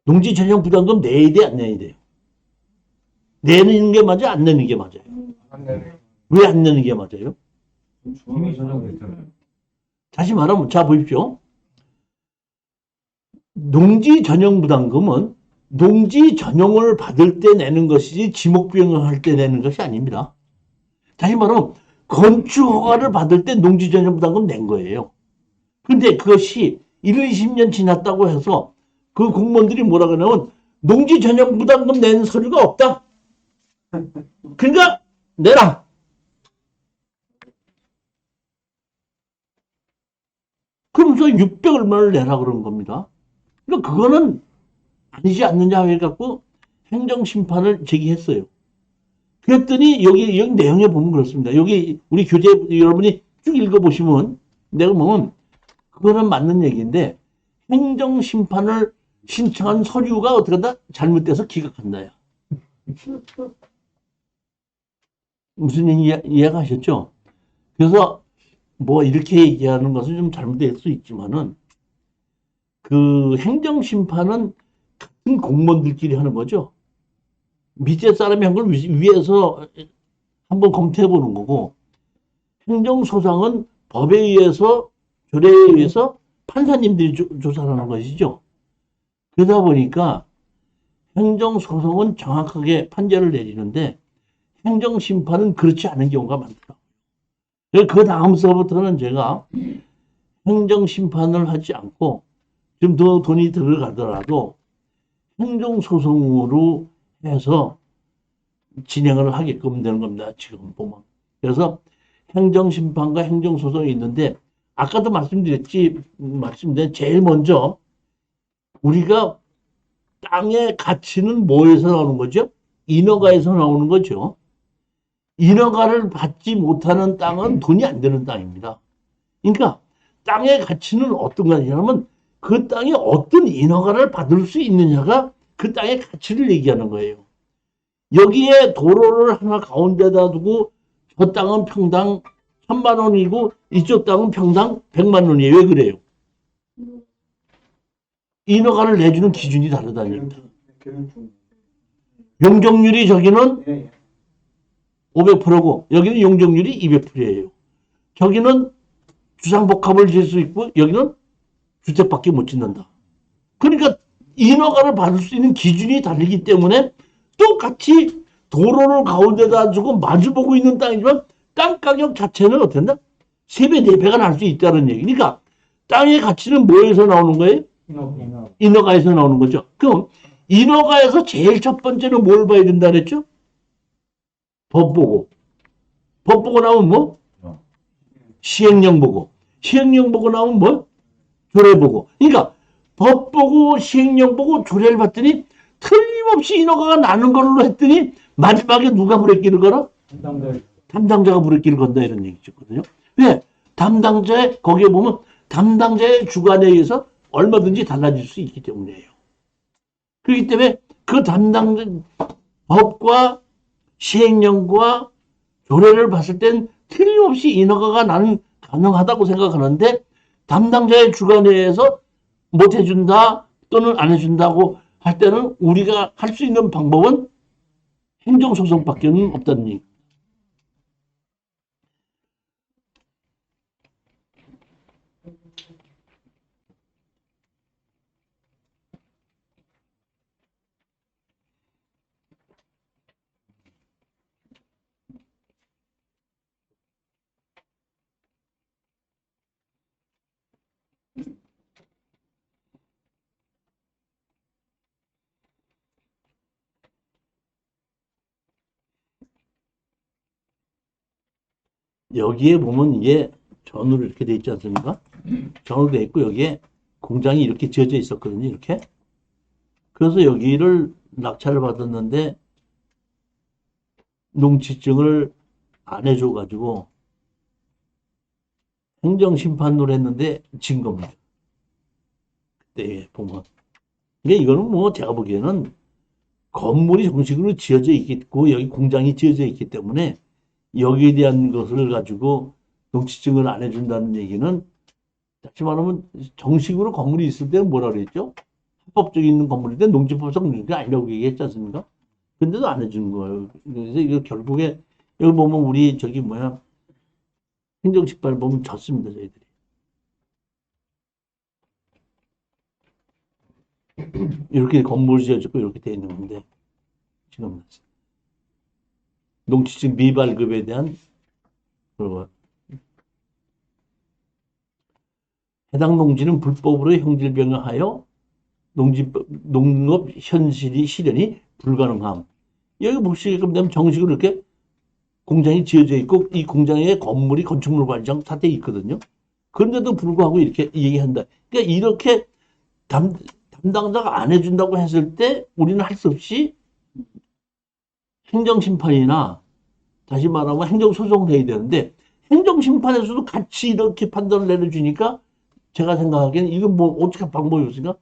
농지 전용 부담금 내야 돼, 안 내야 돼요? 내는 게 맞아요? 안 내는 게 맞아요? 왜 안 내는 게 맞아요? 이미 전용됐잖아요. 다시 말하면, 자, 보십시오. 농지 전용 부담금은 농지 전용을 받을 때 내는 것이지 지목변경을 할 때 내는 것이 아닙니다. 다시 말하면, 건축 허가를 받을 때 농지 전용 부담금 낸 거예요. 근데 그것이 20년 지났다고 해서 그 공무원들이 뭐라 그러냐면 농지 전용 부담금 낸 서류가 없다. 그러니까 내라. 그러면서 600 얼마를 내라 그런 겁니다. 그러니까 그거는 아니지 않느냐 해갖고 행정심판을 제기했어요. 그랬더니 여기 내용에 보면 그렇습니다. 여기 우리 교재 여러분이 쭉 읽어보시면 내가 보면 그거는 맞는 얘기인데 행정심판을 신청한 서류가 어떻게 한다? 잘못돼서 기각한다요. 무슨 얘기 이해가 하셨죠? 그래서 뭐 이렇게 얘기하는 것은 좀 잘못될 수 있지만은 그 행정심판은 같은 공무원들끼리 하는 거죠. 밑에 사람이 한 걸 위에서 한번 검토해 보는 거고 행정소상은 법에 의해서 조례에 의해서 판사님들이 조사를 하는 것이죠. 그러다 보니까 행정소송은 정확하게 판결을 내리는데 행정심판은 그렇지 않은 경우가 많더라고요. 그 다음서부터는 제가 행정심판을 하지 않고 좀 더 돈이 들어가더라도 행정소송으로 해서 진행을 하게끔 되는 겁니다. 지금 보면. 그래서 행정심판과 행정소송이 있는데 아까도 말씀드린 제일 먼저 우리가 땅의 가치는 뭐에서 나오는 거죠? 인허가에서 나오는 거죠. 인허가를 받지 못하는 땅은 돈이 안 되는 땅입니다. 그러니까 땅의 가치는 어떤 거냐면 그 땅이 어떤 인허가를 받을 수 있느냐가 그 땅의 가치를 얘기하는 거예요. 여기에 도로를 하나 가운데다 두고 저 땅은 평당 1000만 원이고 이쪽 땅은 평당 100만 원이에요. 왜 그래요? 인허가를 내주는 기준이 다르다니까. 용적률이 저기는 예, 예. 500%고 여기는 용적률이 200%예요. 저기는 주상복합을 지을 수 있고 여기는 주택밖에 못 짓는다. 그러니까 인허가를 받을 수 있는 기준이 다르기 때문에 똑같이 도로를 가운데다 두고 마주보고 있는 땅이지만 땅 가격 자체는 어땠나? 3배, 4배가 날 수 있다는 얘기. 그러니까 땅의 가치는 뭐에서 나오는 거예요? 인허가에서 나오는 거죠. 그럼 인허가에서 제일 첫 번째는 뭘 봐야 된다 그랬죠? 법 보고. 법 보고 나오면 뭐? 시행령 보고. 시행령 보고 나오면 뭐? 조례 보고. 그러니까 법 보고 시행령 보고 조례를 봤더니 틀림없이 인허가가 나는 걸로 했더니 마지막에 누가 브레이크를 걸어? 담당자가 브레이크를 건다 이런 얘기였거든요. 왜? 담당자의 거기에 보면 담당자의 주관에 의해서 얼마든지 달라질 수 있기 때문이에요. 그렇기 때문에 그 담당자 법과 시행령과 조례를 봤을 땐 틀림없이 인허가가 나는 가능하다고 생각하는데 담당자의 주관에 의해서 못 해준다 또는 안 해준다고 할 때는 우리가 할 수 있는 방법은 행정소송밖에 없다는 얘기. 여기에 보면 이게 전으로 이렇게 돼 있지 않습니까? 전으로 돼 있고 여기에 공장이 이렇게 지어져 있었거든요. 이렇게. 그래서 여기를 낙찰을 받았는데 농지증을 안 해줘가지고 행정심판으로 했는데 진 겁니다. 그때 보면. 그러니까 이거는 뭐 제가 보기에는 건물이 정식으로 지어져 있고 여기 공장이 지어져 있기 때문에 여기에 대한 것을 가지고 농지증을 안 해준다는 얘기는 다시 말하면 정식으로 건물이 있을 때는 뭐라 그랬죠? 합법적인 있는 건물인데 농지법상 그게 아니라고 얘기했지 않습니까? 근데도 안 해주는 거예요. 그래서 이거 결국에 여기 보면 우리 저기 뭐야 행정식발 보면 졌습니다 저희들이. 이렇게 건물 지어졌고 이렇게 돼 있는 건데 지금 농지증 미발급에 대한 그거 해당 농지는 불법으로 형질병하여 농업 현실이 실현이 불가능함. 여기 보시게끔 되면 정식으로 이렇게 공장이 지어져 있고 이 공장에 건물이 건축물 관리장 다 돼 있거든요. 그런데도 불구하고 이렇게 얘기한다. 그러니까 이렇게 담당자가 안 해준다고 했을 때 우리는 할 수 없이 행정심판이나 다시 말하면 행정소송을 해야 되는데 행정심판에서도 같이 이렇게 판단을 내려주니까 제가 생각하기에는 이건 뭐 어떻게 방법이 없으니까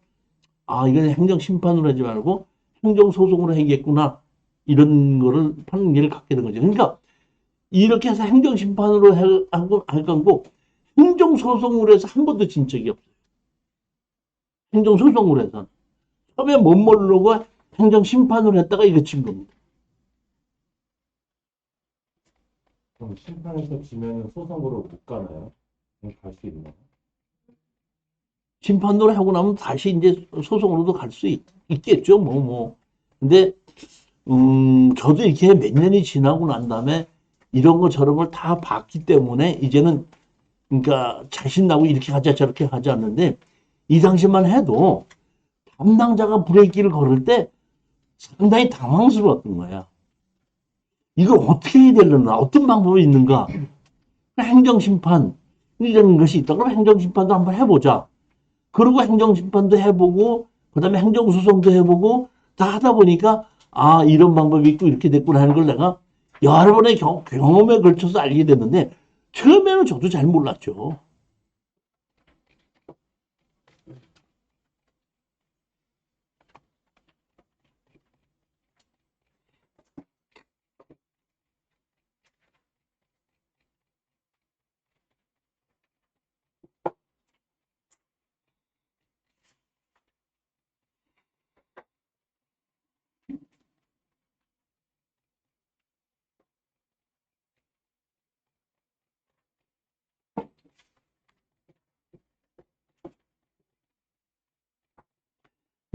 아 이건 행정심판으로 하지 말고 행정소송으로 해야겠구나 이런 거를 판결을 갖게 된 거죠. 그러니까 이렇게 해서 행정심판으로 하고 할 거고 행정소송으로 해서 한 번도 진 적이 없어요. 행정소송으로 해서 처음에 못 모르고 행정심판으로 했다가 이거 친 겁니다. 그럼 심판에서 지면 소송으로 못 가나요? 갈 수 있나요? 심판으로 하고 나면 다시 이제 소송으로도 갈 수 있겠죠. 근데 저도 이렇게 몇 년이 지나고 난 다음에 이런 거 저런 걸 다 봤기 때문에 이제는 그러니까 자신나고 이렇게 하자 저렇게 하지 않는데 이 당시만 해도 담당자가 브레이크를 걸을 때 상당히 당황스러웠던 거야. 이걸 어떻게 해야 되려나 어떤 방법이 있는가 행정심판 이런 것이 있다. 그럼 행정심판도 한번 해보자. 그리고 행정심판도 해보고 그다음에 행정소송도 해보고 다 하다 보니까 아 이런 방법이 있고 이렇게 됐구나 하는 걸 내가 여러 번의 경험에 걸쳐서 알게 됐는데 처음에는 저도 잘 몰랐죠.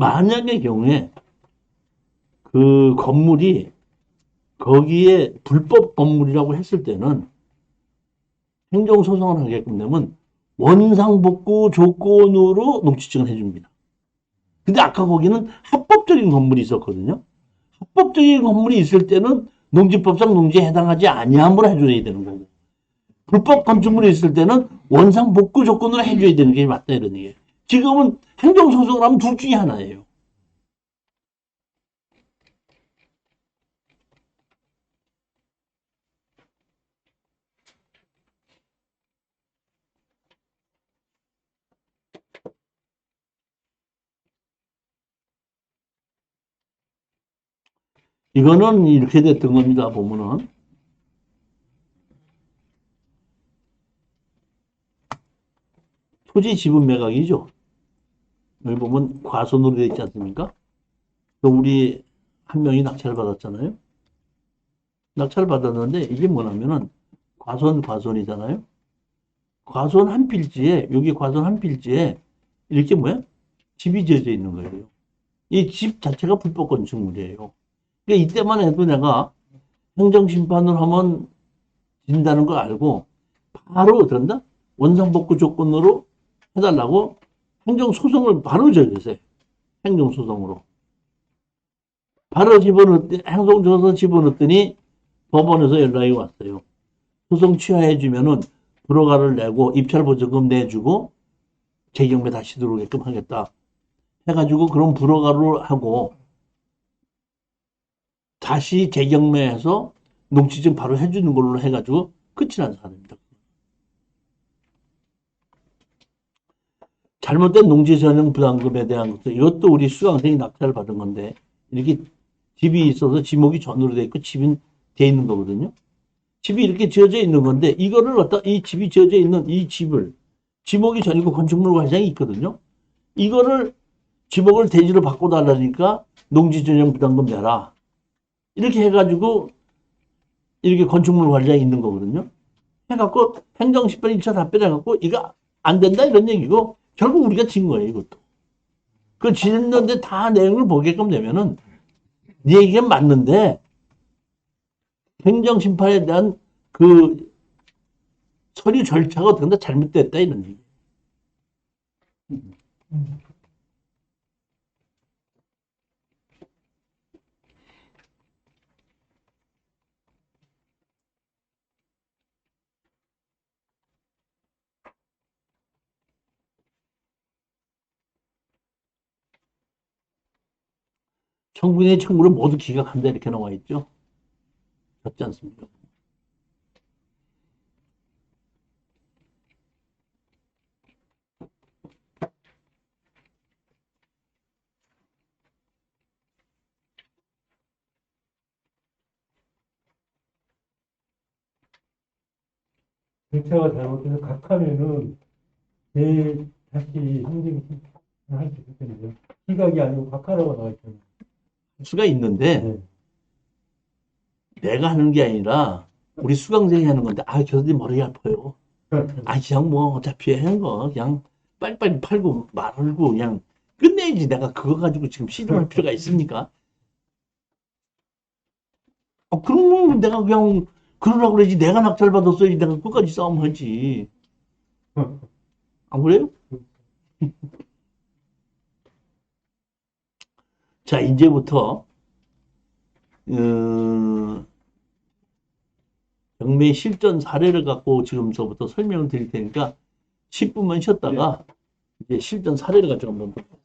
만약의 경우에 그 건물이 거기에 불법 건물이라고 했을 때는 행정소송을 하게끔 되면 원상복구 조건으로 농지증을 해줍니다. 근데 아까 거기는 합법적인 건물이 있었거든요. 합법적인 건물이 있을 때는 농지법상 농지에 해당하지 아니함으로 해줘야 되는 거고, 불법 건축물이 있을 때는 원상복구 조건으로 해줘야 되는 게 맞다 이런 얘기예요. 지금은 행정소송을 하면 둘 중에 하나예요. 이거는 이렇게 됐던 겁니다. 보면은 토지 지분 매각이죠. 여기 보면 과손으로 되어 있지 않습니까? 또 우리 한 명이 낙찰을 받았잖아요. 낙찰을 받았는데 이게 뭐냐면은 과손이잖아요. 과손 한 필지에, 여기 과손 한 필지에 이렇게 뭐야? 집이 지어져 있는 거예요. 이 집 자체가 불법 건축물이에요. 그러니까 이때만 해도 내가 행정심판을 하면 진다는 걸 알고 바로 그런다? 원상복구 조건으로 해달라고 행정소송을 바로 저기세요. 행정소송으로. 바로 행정소송 집어넣었더니 법원에서 연락이 왔어요. 소송 취하해주면은 불허가를 내고 입찰보증금 내주고 재경매 다시 들어오게끔 하겠다. 해가지고 그런 불허가를 하고 다시 재경매해서 농지증 바로 해주는 걸로 해가지고 끝이 난 사람입니다. 잘못된 농지전용 부담금에 대한 것도 이것도 우리 수강생이 낙찰을 받은 건데 이렇게 집이 있어서 지목이 전으로 돼 있고 집이 돼 있는 거거든요. 집이 이렇게 지어져 있는 건데 이거를 갖다 이 집이 지어져 있는 이 집을 지목이 전이고 건축물 관장이 있거든요. 이거를 지목을 대지로 바꿔달라니까 농지전용 부담금 내라. 이렇게 해가지고 이렇게 건축물 관장이 있는 거거든요. 해갖고 행정심판 1차 답변해갖고 이거 안 된다 이런 얘기고 결국 우리가 진 거예요 이것도. 그 지는데 다 내용을 보게끔 되면은 네 얘기가 맞는데 행정심판에 대한 그 서류 절차가 어떻게 잘못됐다 이런 얘기. 청구인의 청구를 모두 기각한다 이렇게 나와 있죠. 맞지 않습니까? 절차가 잘못해서 각하면은 내일 다시 행정할 수 있거든요. 기각이 아니고 각하라고 나와 있잖아요. 수가 있는데 네. 내가 하는 게 아니라 우리 수강생이 하는 건데 교수님 머리 아파요. 그냥 뭐 어차피 하는 거 그냥 빨리빨리 팔고 말고 그냥 끝내야지. 내가 그거 가지고 지금 시도할 필요가 있습니까? 그러면 내가 그냥 그러라고 그러지. 내가 낙찰 받았어야지. 내가 끝까지 싸움하지. 안 그래요? 자, 이제부터 경매 실전 사례를 갖고 지금서부터 설명을 드릴 테니까 10분만 쉬었다가 이제 실전 사례를 가지고 한번 볼게요.